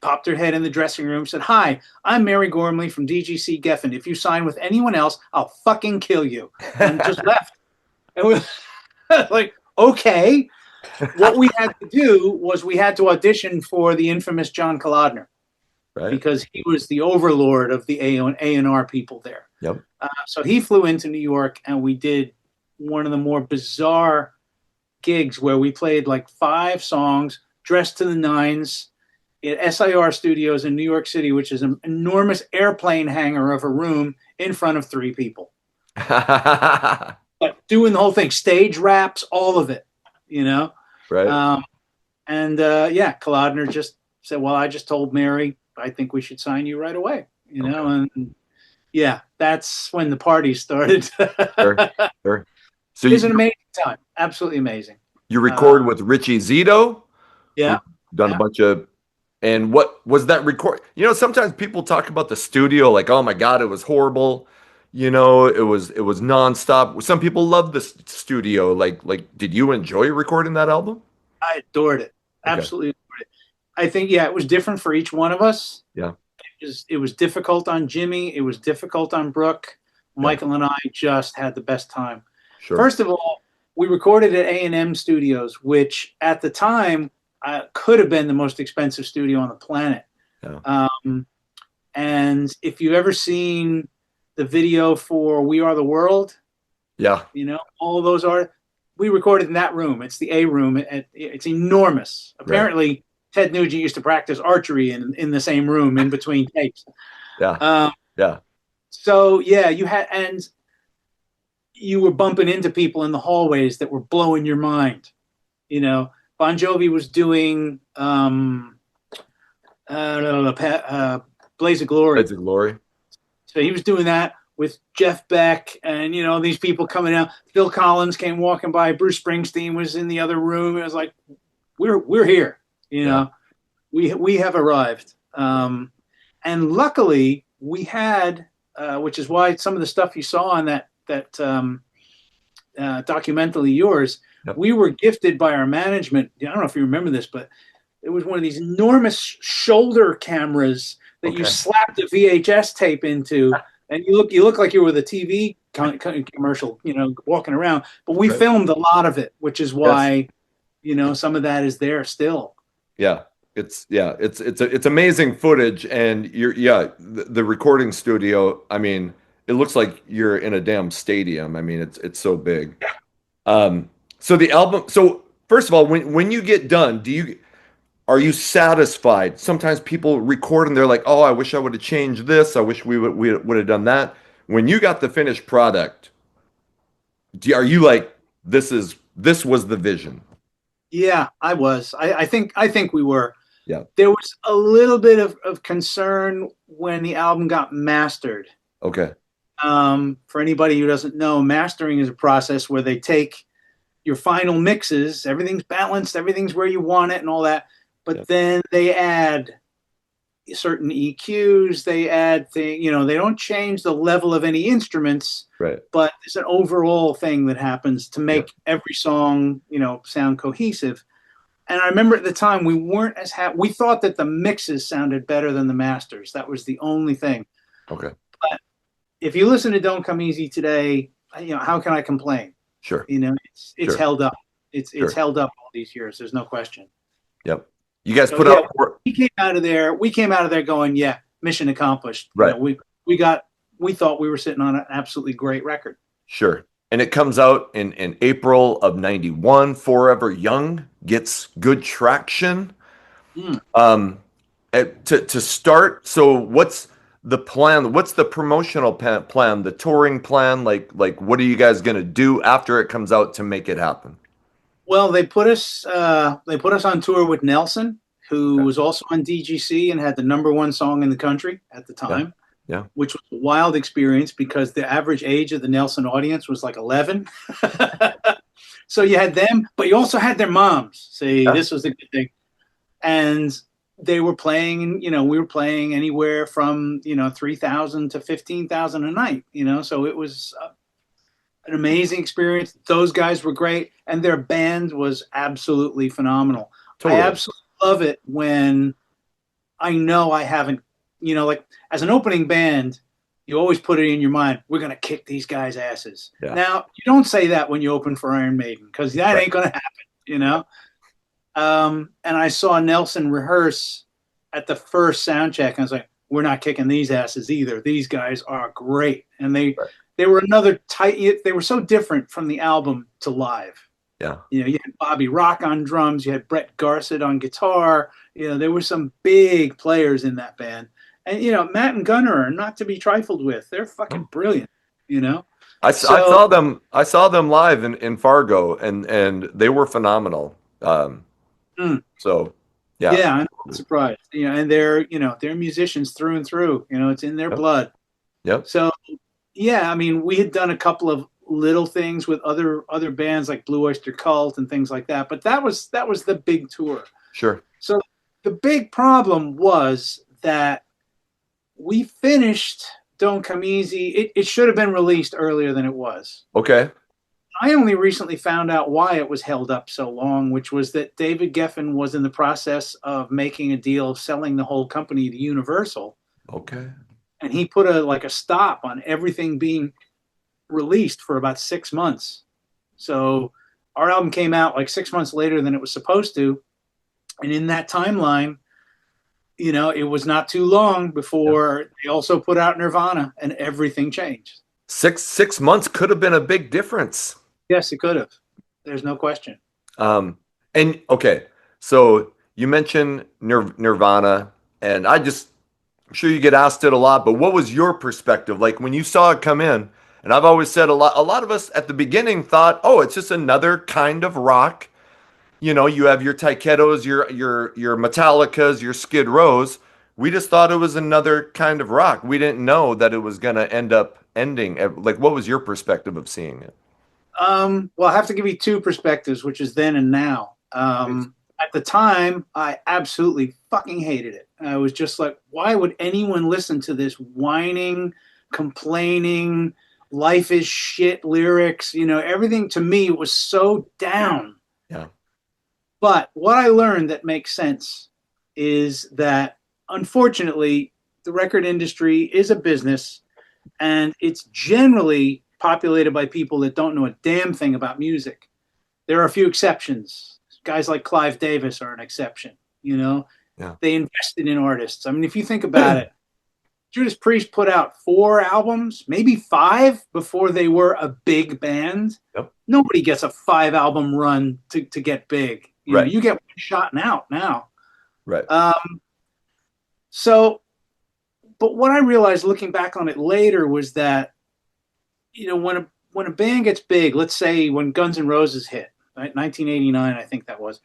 popped her head in the dressing room, said, "Hi, I'm Mary Gormley from DGC Geffen. If you sign with anyone else, I'll fucking kill you." And just left. And we like, okay. What we had to do was we had to audition for the infamous John Kolodner Right? because he was the overlord of the A&R people there. Yep. So he flew into New York, and we did one of the more bizarre gigs where we played like 5 songs, dressed to the nines, at SIR Studios in New York City, which is an enormous airplane hangar of a room in front of 3 people. But doing the whole thing, stage raps, all of it, you know? Right. Yeah, Kolodner just said, "Well, I just told Mary, I think we should sign you right away," you know? Okay. And yeah, that's when the party started. Sure, sure. So It was an amazing time. Absolutely amazing. you record with Richie Zito, who's Yeah. done a Yeah. bunch of, and what was that record? You know, sometimes people talk about the studio like, oh my God, it was horrible. You know, it was nonstop. Some people love the studio. Like, did you enjoy recording that album? I adored it. Okay. Absolutely adored it. I think, yeah, it was different for each one of us. Yeah. It was difficult on Jimmy. It was difficult on Brooke. Yeah. Michael and I just had the best time. Sure. First of all, we recorded at A&M Studios, which at the time could have been the most expensive studio on the planet. Yeah. And if you've ever seen the video for We Are the World, Yeah. you know, all those we recorded in that room. It's the A room. It's enormous. Right. Apparently, Ted Nugent used to practice archery in the same room in between takes. Yeah. Yeah. So yeah, you were bumping into people in the hallways that were blowing your mind. You know, Bon Jovi was doing Blaze of Glory. Blades of Glory. So he was doing that with Jeff Beck, and you know, these people coming out. Phil Collins came walking by. Bruce Springsteen was in the other room. It was like, we're here. You know, we have arrived. And luckily, we had, which is why some of the stuff you saw on that documentary yours, Yep. we were gifted by our management. I don't know if you remember this, but It was one of these enormous shoulder cameras that you Okay. slapped a VHS tape into, and you look like you were the TV commercial, walking around. But we Right. filmed a lot of it, which is Yes. why, some of that is there still. Yeah. It's amazing footage, and the recording studio. I mean, it looks like you're in a damn stadium. I mean, it's so big. So the album. So first of all, when you get done, are you satisfied? Sometimes people record and they're like, "Oh, I wish I would have changed this. I wish we would have done that." When you got the finished product, are you like, this was the vision? Yeah, I was. I think we were. Yeah. There was a little bit of concern when the album got mastered. Okay. For anybody who doesn't know, mastering is a process where they take your final mixes, everything's balanced, everything's where you want it and all that, but Yeah. then they add certain EQs, they add things, they don't change the level of any instruments, Right. but it's an overall thing that happens to make Yeah. every song, sound cohesive. And I remember at the time we weren't as happy. We thought that the mixes sounded better than the masters. That was the only thing. Okay. But if you listen to Don't Come Easy today, how can I complain? Sure. It's Sure. held up. It's Sure. held up all these years. There's no question. Yep. You guys So, put yeah, out we came out of there going, yeah, mission accomplished. Right. We thought we were sitting on an absolutely great record. Sure. And it comes out in April of 91. Forever Young gets good traction. To start, so what's the plan? What's the promotional plan, the touring plan? Like what are you guys going to do after it comes out to make it happen? Well, they put us on tour with Nelson, who Okay. was also on DGC and had the #1 song in the country at the time. Yeah. Which was a wild experience because the average age of the Nelson audience was like 11. So you had them, but you also had their moms. See, Yeah. this was the good thing. And they were playing, we were playing anywhere from, 3,000 to 15,000 a night, so it was an amazing experience. Those guys were great, and their band was absolutely phenomenal. Totally. I absolutely love it when I know I haven't, like as an opening band, you always put it in your mind, we're going to kick these guys' asses. Yeah. Now, you don't say that when you open for Iron Maiden because that Right. ain't going to happen, And I saw Nelson rehearse at the first sound check, and I was like, we're not kicking these asses either. These guys are great. And they were another they were so different from the album to live. Yeah. You had Bobby Rock on drums, you had Brett Garsett on guitar. There were some big players in that band. And, Matt and Gunnar are not to be trifled with. They're fucking brilliant, I saw them live in Fargo, and they were phenomenal. So yeah. Yeah, I'm not surprised. And they're musicians through and through. It's in their blood. Yep. So yeah, I mean, we had done a couple of little things with other bands like Blue Oyster Cult and things like that, but that was the big tour. Sure. So the big problem was that we finished Don't Come Easy. It should have been released earlier than it was. Okay. I only recently found out why it was held up so long, which was that David Geffen was in the process of making a deal of selling the whole company to Universal. Okay. And he put a stop on everything being released for about 6 months. So our album came out like 6 months later than it was supposed to. And in that timeline, it was not too long before they also put out Nirvana and everything changed. 6 months could have been a big difference. Yes, it could have. There's no question. And okay, so you mentioned Nirvana, and I'm sure you get asked it a lot, but what was your perspective? Like when you saw it come in, and I've always said a lot of us at the beginning thought, oh, it's just another kind of rock. You have your Tykettos, your Metallicas, your Skid Rows. We just thought it was another kind of rock. We didn't know that it was going to end up ending. Like, what was your perspective of seeing it? Well, I have to give you two perspectives, which is then and now. At the time, I absolutely fucking hated it. I was just like, why would anyone listen to this whining, complaining, life is shit lyrics? Everything to me was so down. Yeah. But what I learned that makes sense is that, unfortunately, the record industry is a business, and it's generally populated by people that don't know a damn thing about music. There are a few exceptions. Guys like Clive Davis are an exception. You know, Yeah. they invested in artists. I mean, if you think about it, Judas Priest put out 4 albums, maybe 5, before they were a big band. Yep. Nobody gets a 5-album run to get big. You know, Right. you get one shot and out now. Right. So, but what I realized looking back on it later was that, you know, when a band gets big, let's say when Guns N' Roses hit, right, 1989, I think that was,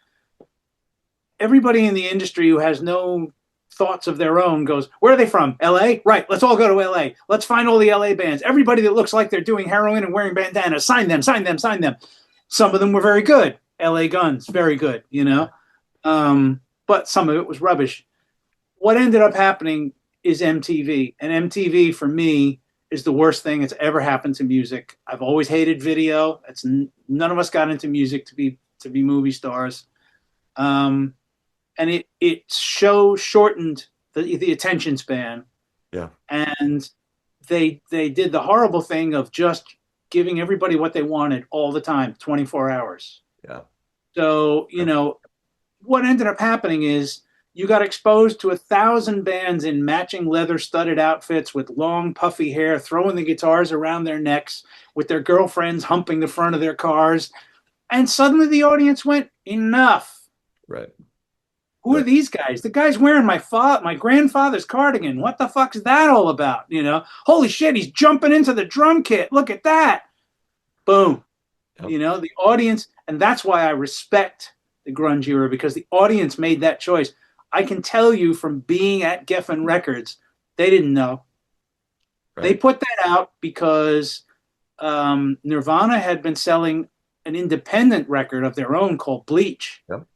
everybody in the industry who has no thoughts of their own goes, where are they from? LA? Right. Let's all go to LA. Let's find all the LA bands. Everybody that looks like they're doing heroin and wearing bandanas, sign them, sign them, sign them. Some of them were very good. LA Guns, very good, you know. But some of it was rubbish. What ended up happening is MTV. And MTV for me is the worst thing that's ever happened to music. I've always hated video. None of us got into music to be movie stars. And it shortened the attention span. Yeah. And they did the horrible thing of just giving everybody what they wanted all the time, 24 hours. Yeah. So, you know, what ended up happening is you got exposed to 1,000 bands in matching leather studded outfits with long puffy hair, throwing the guitars around their necks with their girlfriends humping the front of their cars. And suddenly the audience went, enough. Right. Who are these guys? The guy's wearing my grandfather's cardigan. What the fuck's that all about? You know, holy shit, he's jumping into the drum kit. Look at that. Boom. Yep. You know, the audience, and that's why I respect the grunge era, because the audience made that choice. I can tell you from being at Geffen Records, they didn't know. Right. They put that out because Nirvana had been selling an independent record of their own called Bleach, yep,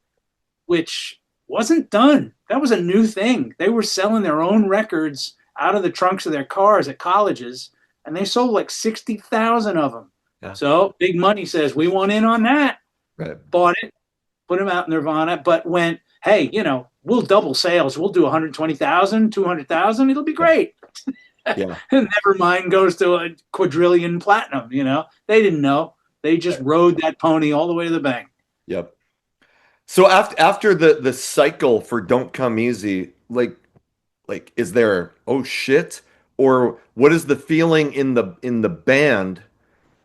which wasn't done. That was a new thing. They were selling their own records out of the trunks of their cars at colleges, and they sold like 60,000 of them. Yeah. So Big Money says, we want in on that. Right. Bought it, put them out in Nirvana, but went, hey, you know, we'll double sales. We'll do 120,000, 200,000. It'll be great. Yeah. And Nevermind goes to a quadrillion platinum, you know. They didn't know. They just rode that pony all the way to the bank. Yep. So after the cycle for Don't Come Easy, like is there, oh shit, or what is the feeling in the band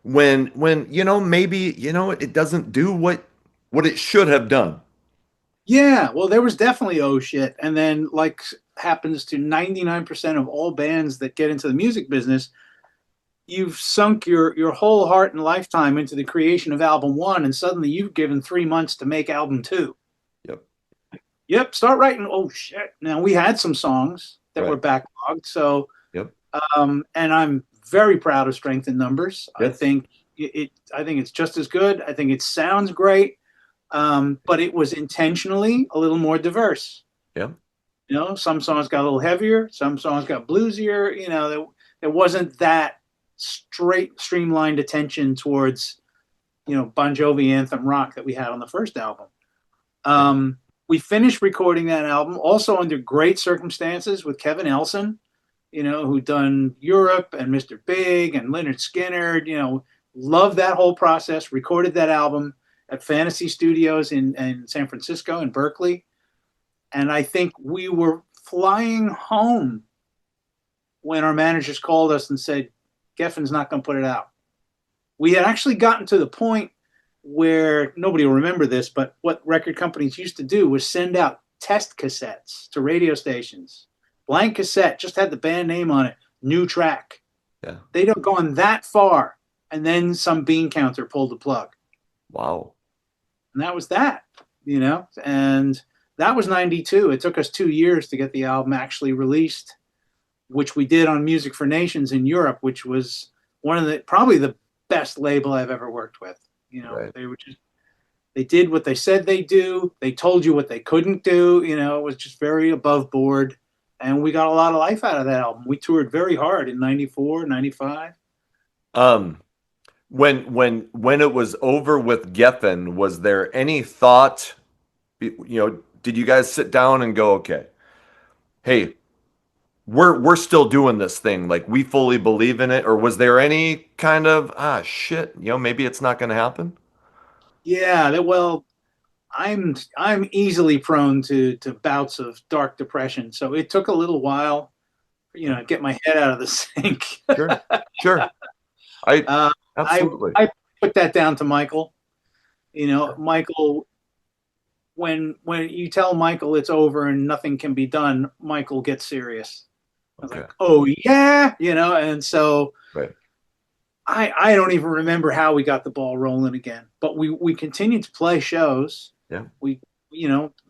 when you know, maybe, you know, it doesn't do what it should have done? Yeah, well, there was definitely oh shit, and then like happens to 99% of all bands that get into the music business, you've sunk your whole heart and lifetime into the creation of album 1, and suddenly you've given 3 months to make album 2. Yep, start writing. Oh shit! Now we had some songs that were backlogged, so and I'm very proud of Strength in Numbers. Yep. I think it's just as good. I think it sounds great, but it was intentionally a little more diverse. Yeah, you know, some songs got a little heavier, some songs got bluesier. You know, there wasn't that streamlined attention towards, you know, Bon Jovi anthem rock that we had on the first album. We finished recording that album also under great circumstances with Kevin Elson, you know, who done Europe and Mr. Big and Lynyrd Skynyrd, you know, loved that whole process, recorded that album at Fantasy Studios in San Francisco, in Berkeley. And I think we were flying home when our managers called us and said, Geffen's not going to put it out. We had actually gotten to the point where, nobody will remember this, but what record companies used to do was send out test cassettes to radio stations. Blank cassette, just had the band name on it, new track. Yeah. They'd have gone that far, and then some bean counter pulled the plug. Wow. And that was that, you know, and that was 92. It took us 2 years to get the album actually released, which we did on Music for Nations in Europe, which was probably the best label I've ever worked with. You know, they did what they said they do. They told you what they couldn't do. You know, it was just very above board. And we got a lot of life out of that album. We toured very hard in 94, 95. When it was over with Geffen, was there any thought Did you guys sit down and go, okay, hey, we're still doing this thing, like we fully believe in it, or was there any kind of shit, maybe it's not going to happen? Yeah, well, I'm easily prone to bouts of dark depression, so it took a little while, to get my head out of the sink. Sure, sure. I uh, I absolutely. I put that down to Michael. Michael, when you tell Michael it's over and nothing can be done, Michael gets serious. I was Okay, like, oh yeah, and so right. I don't even remember how we got the ball rolling again, but we continued to play shows. Yeah, We,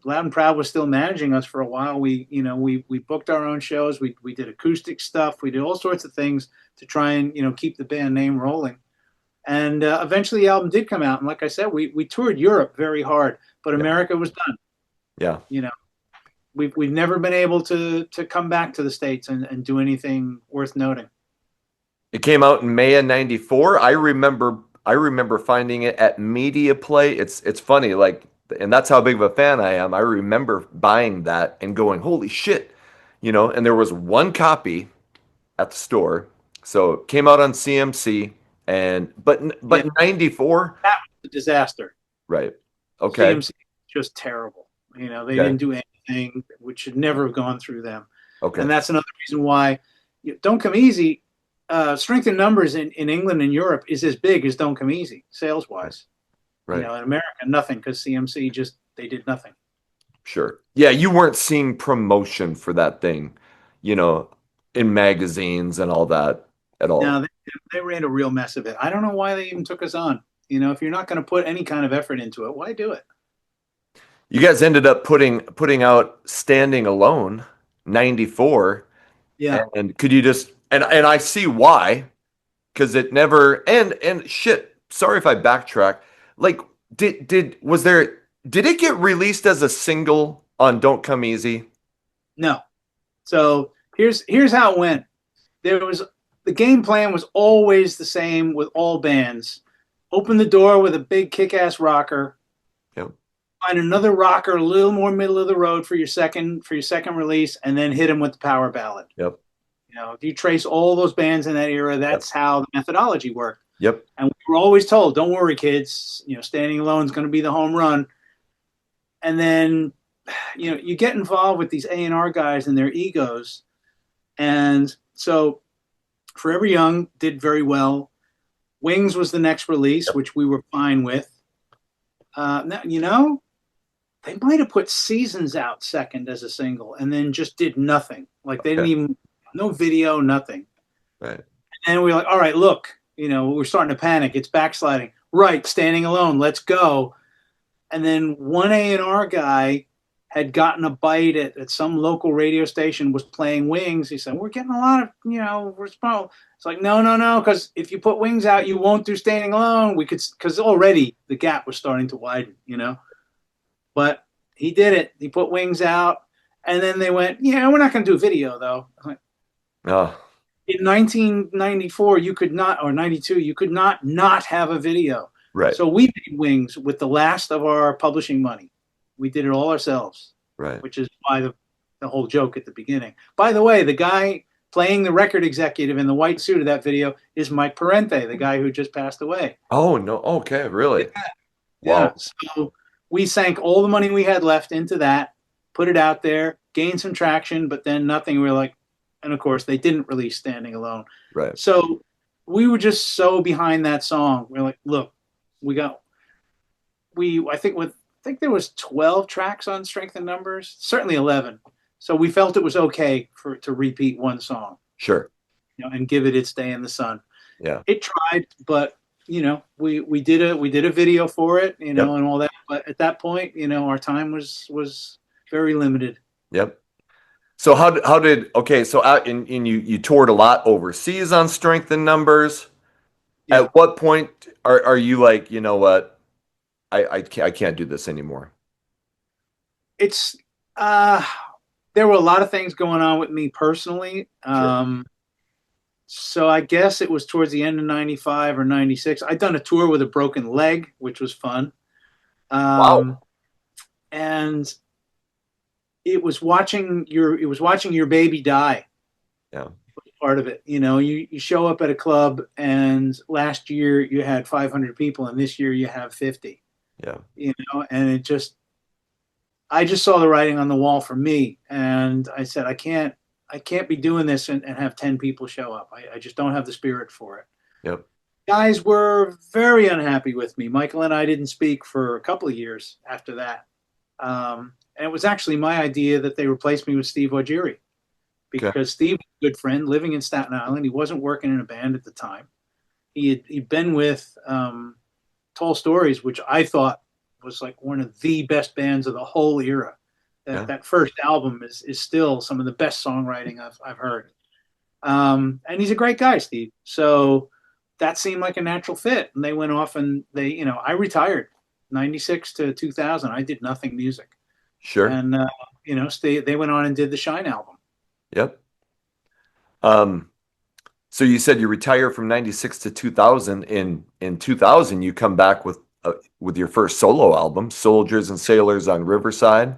Loud and Proud was still managing us for a while. We booked our own shows. We did acoustic stuff. We did all sorts of things to try and, keep the band name rolling. And eventually the album did come out. And like I said, we toured Europe very hard, but yeah, America was done. yeah. We've never been able to come back to the States and do anything worth noting. It came out in May of '94. I remember finding it at Media Play. It's funny, like, and that's how big of a fan I am. I remember buying that and going, "Holy shit," And there was one copy at the store, so it came out on CMC, and but Yeah, in '94, that was a disaster. right? Okay, CMC just terrible. They okay, didn't do anything, which should never have gone through them. okay, And that's another reason why Don't Come Easy, Strength in Numbers in England and Europe is as big as Don't Come Easy, sales wise. In right. America, nothing, because CMC they did nothing. Sure. Yeah, you weren't seeing promotion for that thing, you know, in magazines and all that at Now all. they ran a real mess of it. I don't know why they even took us on. If you're not going to put any kind of effort into it, why do it? You guys ended up putting out Standing Alone, 94. Yeah. And could you just and I see why, because it never and shit, sorry if I backtrack. Like did it get released as a single on Don't Come Easy? No. So here's how it went. There was The game plan was always the same with all bands. Open the door with a big kick-ass rocker. Yep. Find another rocker a little more middle of the road for your second release, and then hit them with the power ballad. Yep. If you trace all those bands in that era, Yep. that's how the methodology worked. Yep. And we were always told, "Don't worry, kids. Standing Alone is going to be the home run." And then, you get involved with these A&R guys and their egos, and so Forever Young did very well. Wings was the next release, Yep. which we were fine with. Now, they might have put Seasons out second as a single and then just did nothing. Like they didn't Okay. even, no video, nothing. Right. And we were like, all right, look, we're starting to panic. It's backsliding. Right, Standing Alone, let's go. And then one A&R guy had gotten a bite at some local radio station, was playing Wings. He said, we're getting a lot of, response. It's like, no, because if you put Wings out, you won't do Standing Alone. Because already the gap was starting to widen, But he did it. He put Wings out. And then they went, yeah, we're not going to do video, though. Oh, In 1994, you could not, or 92, you could not have a video. right. So we made Wings with the last of our publishing money. We did it all ourselves, Right. which is why the whole joke at the beginning. By the way, the guy playing the record executive in the white suit of that video is Mike Parente, the guy who just passed away. Oh, no. Okay, really? Yeah. Wow. So we sank all the money we had left into that, put it out there, gained some traction, but then nothing. We were like, and of course they didn't release Standing Alone. Right. So we were just so behind that song. We're like, look, I think there was 12 tracks on Strength in Numbers, certainly 11. So we felt it was okay to repeat one song, Sure. and give it its day in the sun. Yeah. It tried, but we did a video for it, Yep. and all that. But at that point, our time was very limited. Yep. So how did okay? So out in you toured a lot overseas on Strength in Numbers. Yeah. At what point are you like, you know what? I can't do this anymore. It's there were a lot of things going on with me personally. Sure. So I guess it was towards the end of 95 or 96. I'd done a tour with a broken leg, which was fun. Wow. and it was watching your baby die. Yeah. Part of it, you show up at a club, and last year you had 500 people, and this year you have 50. Yeah. And I just saw the writing on the wall for me, and I said, I can't be doing this and have 10 people show up. I just don't have the spirit for it. Yep. Guys were very unhappy with me. Michael and I didn't speak for a couple of years after that. And it was actually my idea that they replaced me with Steve Ojiri, Okay. because Steve was a good friend living in Staten Island. He wasn't working in a band at the time. He'd been with Tall Stories, which I thought was like one of the best bands of the whole era. That Yeah. that first album is still some of the best songwriting I've heard. And he's a great guy, Steve. So that seemed like a natural fit. And they went off, and I retired 96 to 2000. I did nothing music. Sure. And, they went on and did the Shine album. Yep. So you said you retire from 96 to 2000. In 2000, you come back with your first solo album, Soldiers and Sailors on Riverside.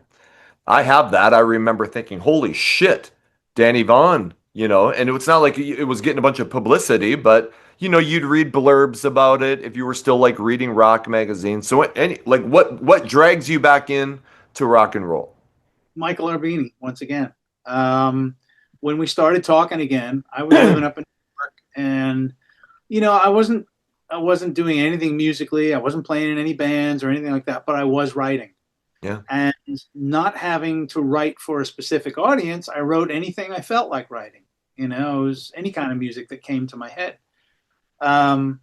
I have that. I remember thinking, holy shit, Danny Vaughn, and it's not like it was getting a bunch of publicity, but you'd read blurbs about it if you were still like reading rock magazines. So what drags you back in to rock and roll? Michael Arbini, once again. When we started talking again, I was living up in New York, and I wasn't doing anything musically. I wasn't playing in any bands or anything like that, but I was writing. Yeah. And not having to write for a specific audience, I wrote anything I felt like writing. It was any kind of music that came to my head. And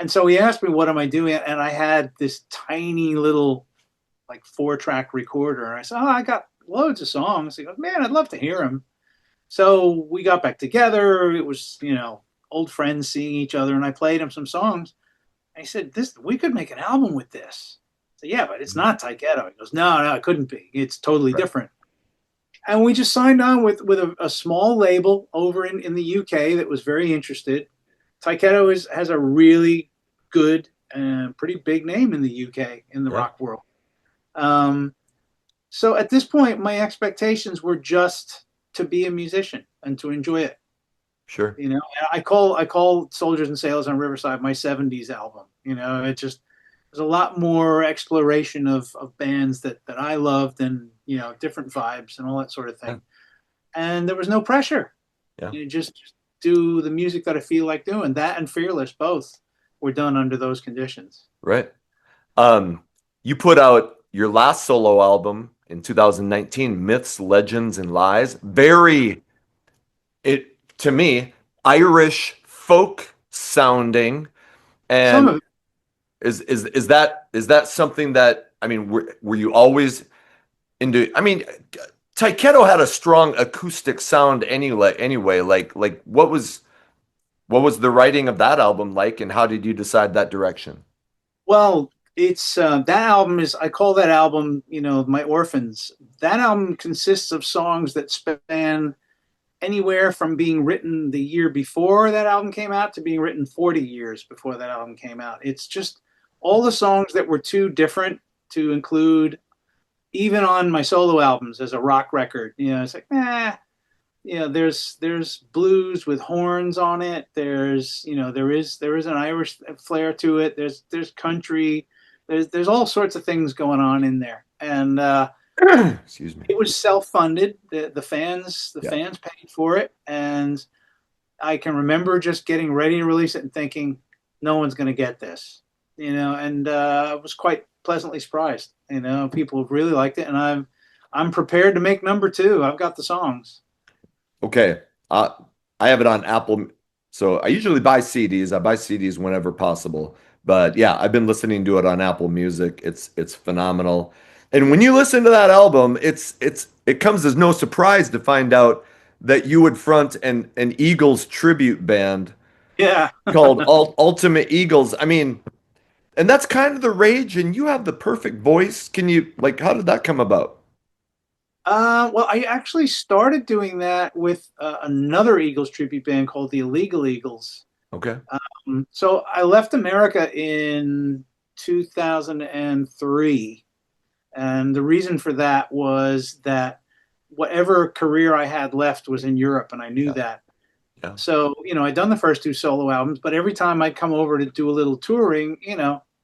so he asked me, what am I doing? And I had this tiny little, like, 4-track recorder. And I said, I got loads of songs. He goes, man, I'd love to hear them. So we got back together. It was, old friends seeing each other. And I played him some songs. And he said, we could make an album with this. I said, yeah, but it's not Tyketto. He goes, no, it couldn't be. It's totally different. And we just signed on with a small label over in the UK that was very interested. Tyketto has a really good and pretty big name in the UK in the rock world. So at this point, my expectations were just to be a musician and to enjoy it. Sure. I call Soldiers and Sailors on Riverside my 70s album. It just, there's a lot more exploration of bands that I loved, and different vibes and all that sort of thing. Yeah. And there was no pressure. Yeah. You just do the music that I feel like doing. That and Fearless both were done under those conditions. Right. You put out your last solo album in 2019, Myths, Legends, and Lies. To me, Irish folk sounding. And Some of it. is that something that, were you always into? Taiketto had a strong acoustic sound anyway. Like what was the writing of that album like, and how did you decide that direction? Well, it's that album I call that album, My Orphans. That album consists of songs that span anywhere from being written the year before that album came out to being written 40 years before that album came out. It's just all the songs that were too different to include even on my solo albums as a rock record. It's like, there's blues with horns on it. There's, there is an Irish flair to it. There's country. There's all sorts of things going on in there. And excuse me. It was self-funded. The fans paid for it, and I can remember just getting ready to release it and thinking, no one's going to get this, and I was quite pleasantly surprised. People have really liked it, and I'm prepared to make number 2. I've got the songs. Okay, I have it on Apple. So I usually buy CDs. I buy CDs whenever possible. But yeah, I've been listening to it on Apple Music. It's phenomenal. And when you listen to that album, it comes as no surprise to find out that you would front an Eagles tribute band, called Ultimate Eagles. And that's kind of the rage, and you have the perfect voice. How did that come about? Well, I actually started doing that with another Eagles tribute band called the Illegal Eagles. Okay. So I left America in 2003. And the reason for that was that whatever career I had left was in Europe, and I knew Yeah. that. Yeah. So, I'd done the first two solo albums, but every time I'd come over to do a little touring,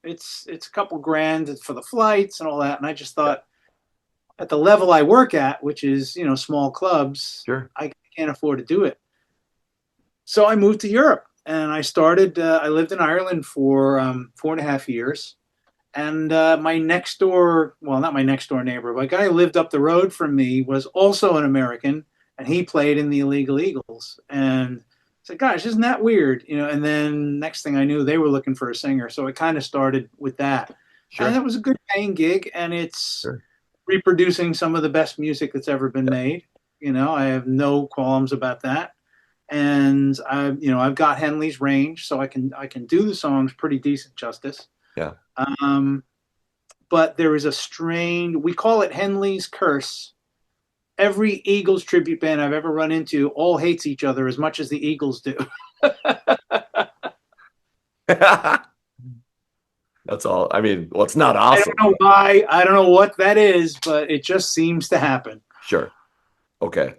it's a couple grand for the flights and all that. And I just Yeah. thought, at the level I work at, which is, small clubs, Sure. I can't afford to do it. So I moved to Europe and I lived in Ireland for 4.5 years. And my next door, well, not my next door neighbor, but a guy who lived up the road from me was also an American, and he played in the Illegal Eagles. And I said, gosh, isn't that weird? And then next thing I knew, they were looking for a singer. So it kind of started with that. Sure. And it was a good paying gig, and it's Sure. reproducing some of the best music that's ever been Yeah. made. I have no qualms about that. And I've got Henley's range, so I can do the songs pretty decent justice. Yeah. But there is a strain, we call it Henley's curse. Every Eagles tribute band I've ever run into all hates each other as much as the Eagles do. That's all. I mean, well, it's not awesome. I don't know why. I don't know what that is, but it just seems to happen. Sure. Okay.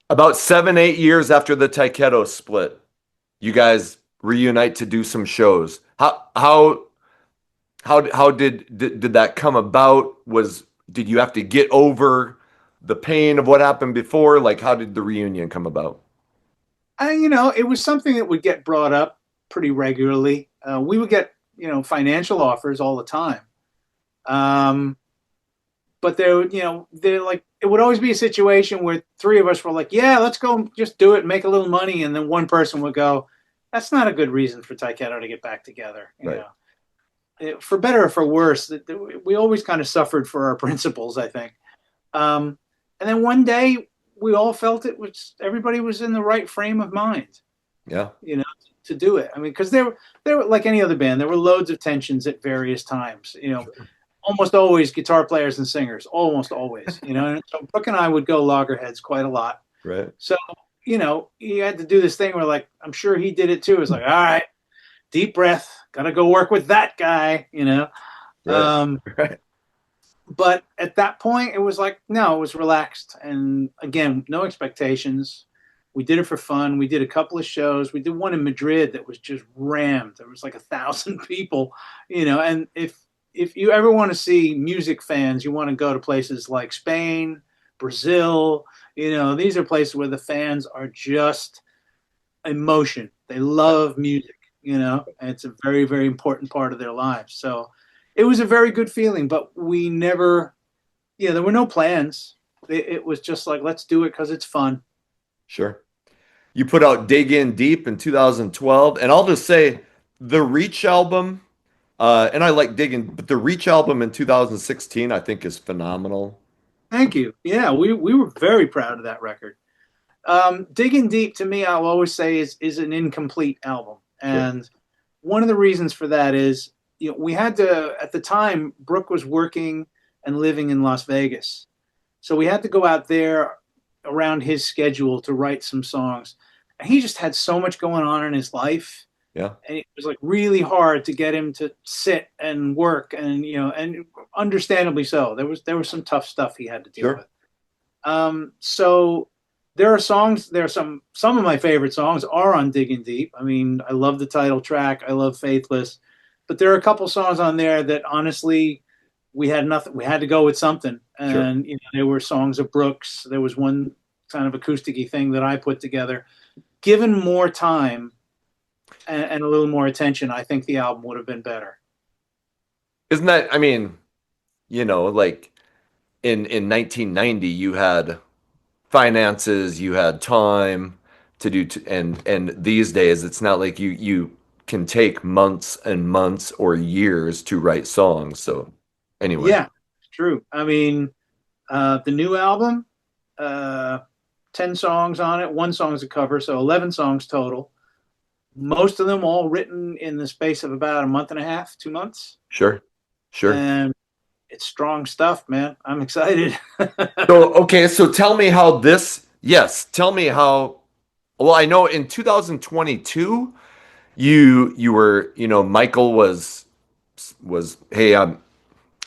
About 7, 8 years after the Tyketto split, you guys reunite to do some shows. How did that come about? Did you have to get over the pain of what happened before? Like, how did the reunion come about? It was something that would get brought up pretty regularly. We would get, financial offers all the time. But they're like, it would always be a situation where three of us were like, yeah, let's go just do it, make a little money. And then one person would go, that's not a good reason for Tyketto to get back together. Right. For better or for worse, we always kind of suffered for our principles, I think. And then one day we all felt everybody was in the right frame of mind. Yeah. To do it. I mean, because there were like any other band, there were loads of tensions at various times. Sure. Almost always guitar players and singers, almost always. And so Brooke and I would go loggerheads quite a lot. Right. So you had to do this thing where, like, I'm sure he did it too. It's like, all right, deep breath, gotta go work with that guy. Right. Right. But at that point, it was like, no, it was relaxed, and again, no expectations. We did it for fun. We did a couple of shows. We did one in Madrid that was just rammed. There was like 1,000 people, and if you ever want to see music fans, you want to go to places like Spain, Brazil. These are places where the fans are just emotion. They love music, and it's a very, very important part of their lives. So it was a very good feeling, but we never, there were no plans. It was just like, let's do it because it's fun. Sure. You put out Dig In Deep in 2012, and I'll just say the Reach album, and I like Digging, but the Reach album in 2016 I think is phenomenal. Thank you. Yeah, we were very proud of that record. Digging Deep, to me, I'll always say is an incomplete album, and one of the reasons for that is, we had to, at the time, Brooke was working and living in Las Vegas, so we had to go out there around his schedule to write some songs. And he just had so much going on in his life. Yeah. And it was like really hard to get him to sit and work, and and understandably so. There was some tough stuff he had to deal with. So there are songs, some of my favorite songs are on Digging Deep. I mean, I love the title track, I love Faithless, but there are a couple songs on there that honestly we had to go with something. And there were songs of Brooks. There was one kind of acoustic-y thing that I put together. Given more time and a little more attention, I think the album would have been better. Isn't that, I mean, like in 1990 you had finances, you had time to do and these days it's not like you can take months and months or years to write songs. So anyway. Yeah, true. I mean, the new album, 10 songs on it. One song's a cover, so 11 songs total. Most of them all written in the space of about a month and a half, 2 months. Sure. And it's strong stuff, man. I'm excited. So tell me how tell me how, well, I know in 2022, you were, Michael was, hey,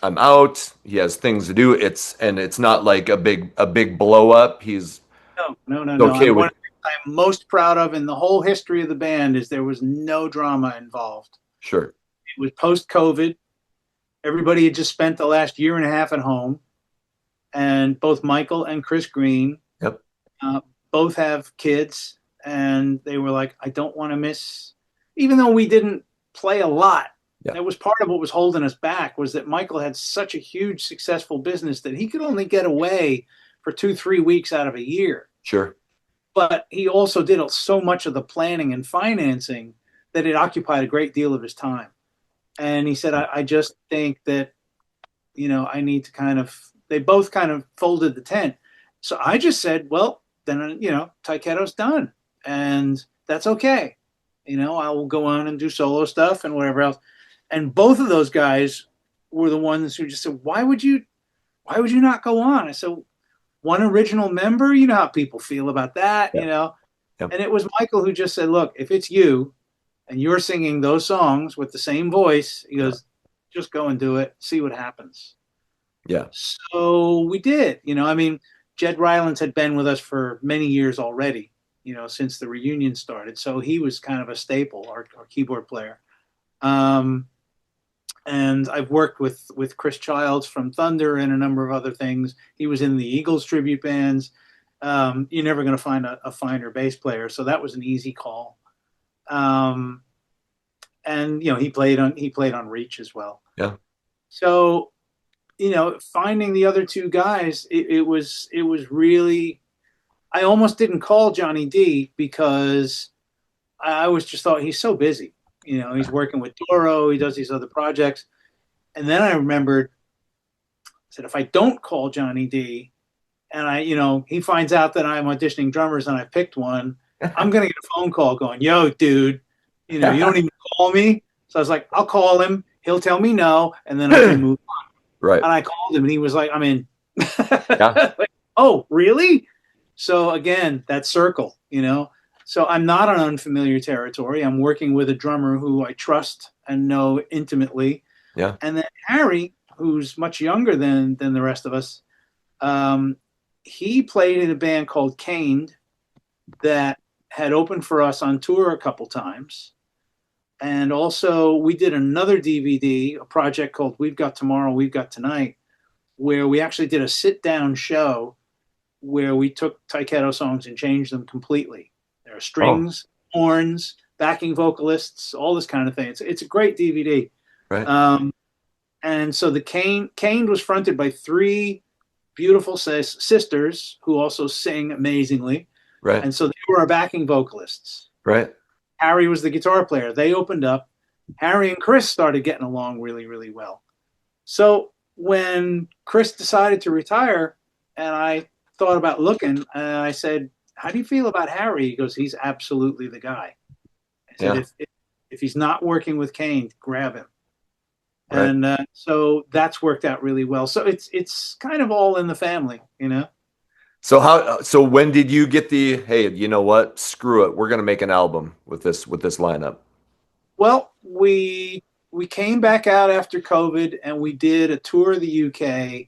I'm out. He has things to do. It's not like a big blow up. He's No. okay with I'm most proud of in the whole history of the band is there was no drama involved. sure. It was post-COVID. Everybody had just spent the last year and a half at home, and both Michael and Chris Green Yep. both have kids, and they were like, I don't want to miss, even though we didn't play a lot. Yeah. That was part of what was holding us back, was that Michael had such a huge successful business that he could only get away for 2-3 weeks out of a year. Sure. But he also did so much of the planning and financing that it occupied a great deal of his time. And he said, I just think that, I need to they both kind of folded the tent. So I just said, well, then, Tyketto's done. And that's okay. I will go on and do solo stuff and whatever else. And both of those guys were the ones who just said, why would you not go on? I said, one original member, you know how people feel about that, Yep. And it was Michael who just said, look, if it's you and you're singing those songs with the same voice, he goes, just go and do it, see what happens. Yeah. So we did. Jed Rylands had been with us for many years already, since the reunion started. So he was kind of a staple, our keyboard player. And I've worked with Chris Childs from Thunder and a number of other things. He was in the Eagles tribute bands. You're never going to find a finer bass player, so that was an easy call. And he played on Reach as well. Yeah. So, finding the other two guys, it was really. I almost didn't call Johnny D because I was just thought he's so busy. He's working with Doro. He does these other projects. And then I remembered, I said, if I don't call Johnny D and he finds out that I'm auditioning drummers and I picked one, I'm going to get a phone call going, yo, dude, you don't even call me. So I was like, I'll call him. He'll tell me no. And then I can move on. Right. And I called him and he was like, I'm in. Yeah. Like, oh, really? So again, that circle, So I'm not on unfamiliar territory. I'm working with a drummer who I trust and know intimately. Yeah. And then Harry, who's much younger than the rest of us, he played in a band called Caned that had opened for us on tour a couple times. And also we did another DVD, a project called We've Got Tomorrow, We've Got Tonight, where we actually did a sit-down show where we took Tyketto songs and changed them completely. There are strings, horns, backing vocalists, all this kind of thing. It's a great DVD. Right. And so the Caned was fronted by three beautiful sisters who also sing amazingly. Right. And so they were our backing vocalists. Right. Harry was the guitar player. They opened up. Harry and Chris started getting along really, really well. So when Chris decided to retire and I thought about looking, I said, how do you feel about Harry? He goes, he's absolutely the guy. I said, if he's not working with Kane, grab him. Right. And so that's worked out really well. So it's kind of all in the family, So when did you get hey, you know what? Screw it. We're going to make an album with this lineup. Well, we came back out after COVID and we did a tour of the UK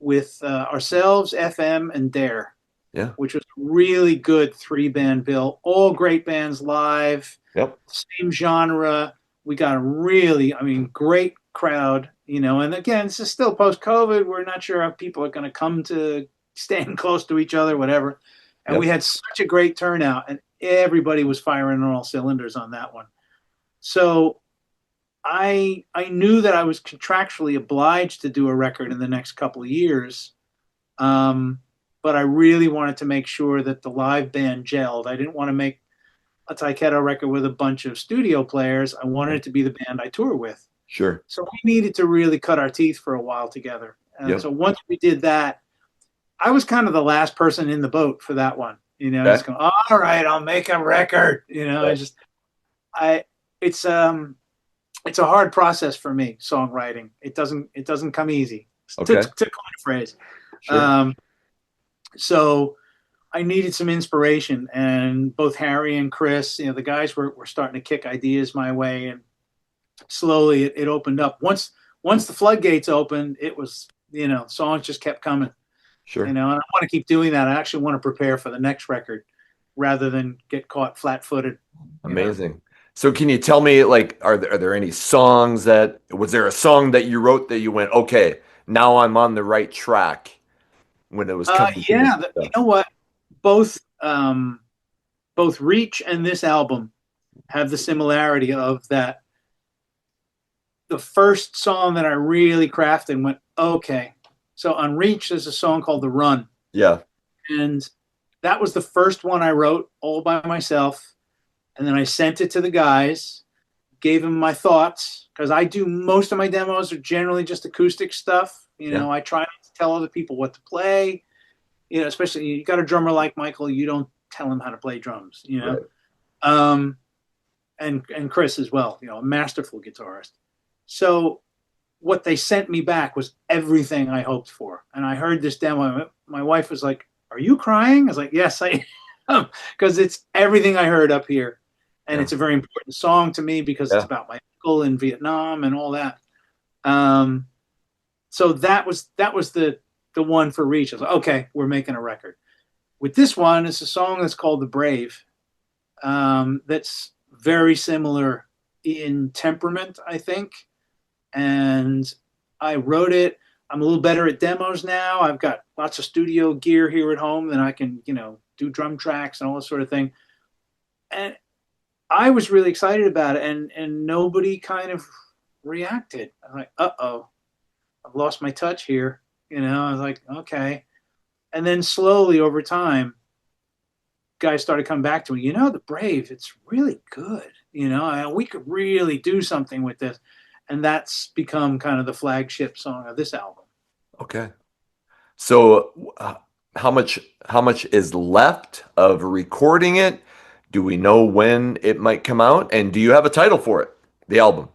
with ourselves, FM, and Dare. Yeah. Which was a really good 3-band bill. All great bands live. Yep. Same genre. We got a really, great crowd, and again, this is still post-COVID. We're not sure how people are going to come to stand close to each other, whatever. And we had such a great turnout and everybody was firing on all cylinders on that one. So I knew that I was contractually obliged to do a record in the next couple of years. But I really wanted to make sure that the live band gelled. I didn't want to make a Tyketto record with a bunch of studio players. I wanted it to be the band I tour with. Sure. So we needed to really cut our teeth for a while together. And so once we did that, I was kind of the last person in the boat for that one. Just going, all right, I'll make a record. It's a hard process for me, songwriting. It doesn't come easy. Okay. To coin a phrase. Sure. So I needed some inspiration, and both Harry and Chris, the guys were starting to kick ideas my way, and slowly it opened up. Once once the floodgates opened, it was, songs just kept coming, Sure. and I want to keep doing that. I actually want to prepare for the next record rather than get caught flat-footed. Amazing. So can you tell me, like, are there any songs was there a song that you wrote that you went, okay, now I'm on the right track when it was coming to this Yeah, you stuff? know what? Both both Reach and this album have the similarity of that. The first song that I really crafted and went, okay. So on Reach, there's a song called The Run. Yeah. And that was the first one I wrote all by myself. And then I sent it to the guys, gave them my thoughts, because I do most of my demos are generally just acoustic stuff. I try not to tell other people what to play. Especially you got a drummer like Michael, you don't tell him how to play drums. Right. And Chris as well, a masterful guitarist. So what they sent me back was everything I hoped for. And I heard this demo. My wife was like, "Are you crying?" I was like, "Yes, I am," because it's everything I heard up here. And Yeah. it's a very important song to me because it's about my uncle in Vietnam and all that. So that was the one for Reach. I was like, okay, we're making a record. With this one, it's a song that's called The Brave. That's very similar in temperament, I think. And I wrote it. I'm a little better at demos now. I've got lots of studio gear here at home that I can, do drum tracks and all this sort of thing. And I was really excited about it, and nobody kind of reacted. I'm like, uh-oh, I've lost my touch here. I was like, okay. And then slowly over time, guys started coming back to me, The Brave, it's really good. We could really do something with this. And that's become kind of the flagship song of this album. Okay. So how much is left of recording it? Do we know when it might come out? And do you have a title for it, the album?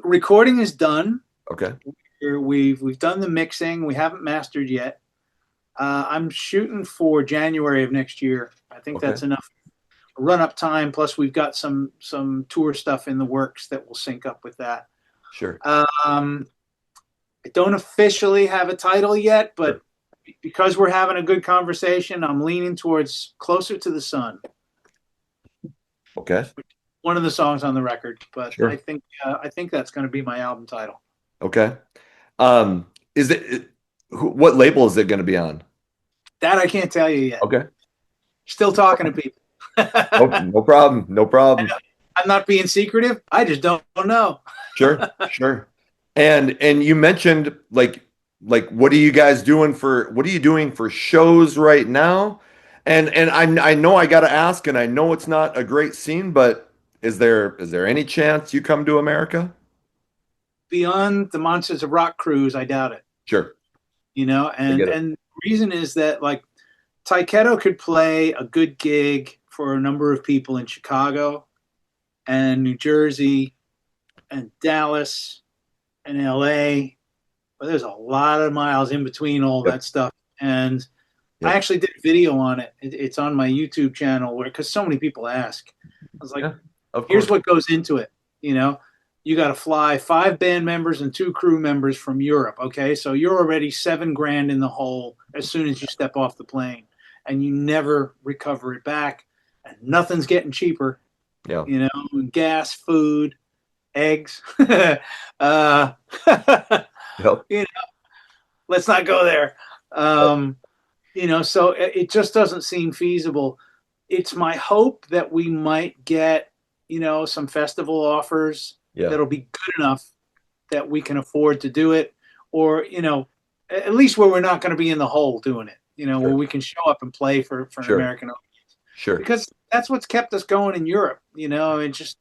Recording is done. Okay. We've done the mixing. We haven't mastered yet. I'm shooting for January of next year. I think that's enough run up time. Plus, we've got some tour stuff in the works that will sync up with that. Sure. I don't officially have a title yet, but because we're having a good conversation, I'm leaning towards Closer to the Sun. Okay. One of the songs on the record, but Sure. I think that's going to be my album title. Okay. What label is it going to be on? That I can't tell you yet. Okay. Still talking to people. No problem. No problem. I'm not being secretive. I just don't know. Sure. Sure. And you mentioned like what are you doing for shows right now? And I know I got to ask, and I know it's not a great scene, but is there any chance you come to America? Beyond the Monsters of Rock cruise, I doubt it. Sure. And the reason is that like Tyketto could play a good gig for a number of people in Chicago and New Jersey and Dallas and LA, but there's a lot of miles in between all that stuff. And I actually did a video on it. It's on my YouTube channel because so many people ask. I was like, here's what goes into it. You got to fly 5 band members and 2 crew members from Europe. Okay. So you're already $7,000 in the hole as soon as you step off the plane, and you never recover it back, and nothing's getting cheaper. Yeah. Gas, food, eggs. Let's not go there. So it just doesn't seem feasible. It's my hope that we might get, some festival offers that'll be good enough that we can afford to do it, or, at least where we're not going to be in the hole doing it, where we can show up and play for an American audience. Sure. Because that's what's kept us going in Europe, and just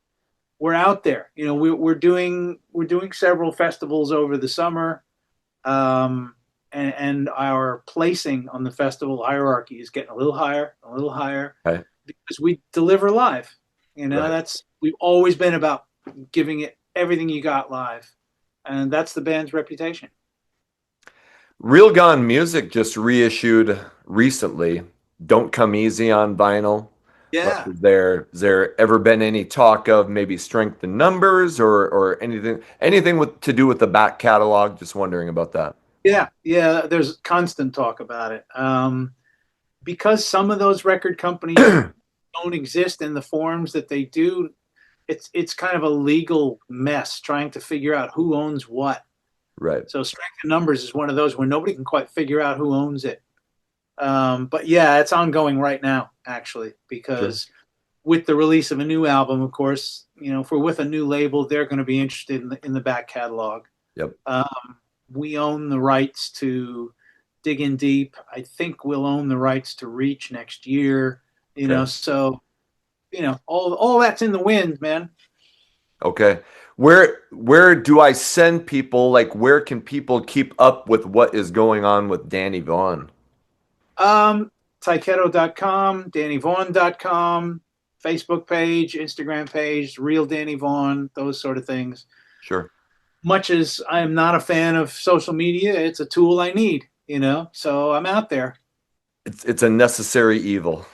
we're out there. We're doing several festivals over the summer, and our placing on the festival hierarchy is getting a little higher, because we deliver live. We've always been about giving it everything you got live, and that's the band's reputation. Real Gone Music just reissued recently Don't Come Easy on vinyl. Yeah. Has there ever been any talk of maybe strength in numbers or anything with to do with the back catalog? Just wondering about that. Yeah. Yeah. There's constant talk about it. Because some of those record companies don't exist in the forms that they do, it's kind of a legal mess trying to figure out who owns what. Right. So strength in numbers is one of those where nobody can quite figure out who owns it. But yeah, it's ongoing right now, actually, Sure. because with the release of a new album, of course, if we're with a new label, they're going to be interested in the back catalog. Yep. We own the rights to Dig in Deep. I think we'll own the rights to Reach next year. Okay. So all that's in the wind, man. Okay. Where do I send people? Like, where can people keep up with what is going on with Danny Vaughn? Tyketto.com, DannyVaughn.com, Facebook page, Instagram page, Real Danny Vaughn, those sort of things. Sure. Much as I am not a fan of social media, it's a tool I need, so I'm out there. It's a necessary evil.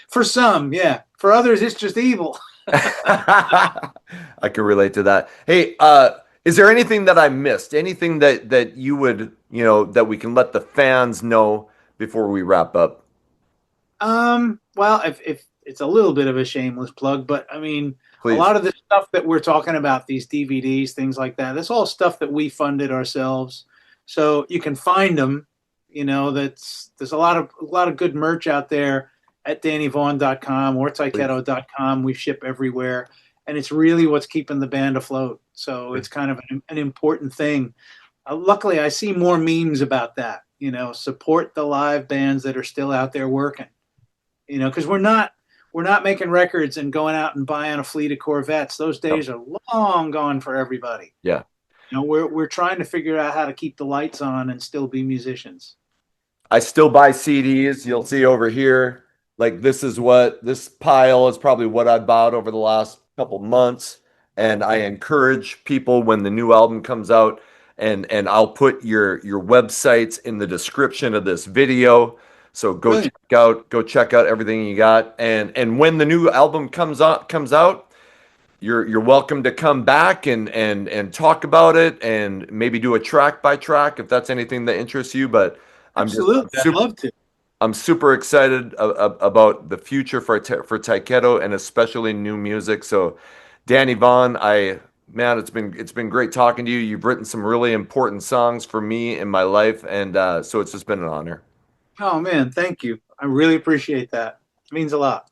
For some, yeah. For others, it's just evil. I can relate to that. Hey, is there anything that I missed? Anything that you would, that we can let the fans know before we wrap up? Well, if it's a little bit of a shameless plug, but I mean, a Please. lot of the stuff that we're talking about, these DVDs, things like that, that's all stuff that we funded ourselves. So you can find them. There's a lot of good merch out there at DannyVaughn.com or Please. Tyketto.com. We ship everywhere, and it's really what's keeping the band afloat. So it's kind of an important thing. Luckily, I see more memes about that. Support the live bands that are still out there working. Because we're not making records and going out and buying a fleet of Corvettes. Those No. days are long gone for everybody. Yeah. We're trying to figure out how to keep the lights on and still be musicians. I still buy CDs. You'll see over here, like this pile is probably what I bought over the last couple months. And I encourage people when the new album comes out, and I'll put your websites in the description of this video. So Brilliant. go check out everything you got. And when the new album comes out, you're welcome to come back and talk about it and maybe do a track by track if that's anything that interests you. But I'm Absolutely. I'd super love to. I'm super excited about the future for Taiketto and especially new music. So, Danny Vaughn, man, it's been great talking to you. You've written some really important songs for me in my life, and so it's just been an honor. Oh, man. Thank you. I really appreciate that. It means a lot.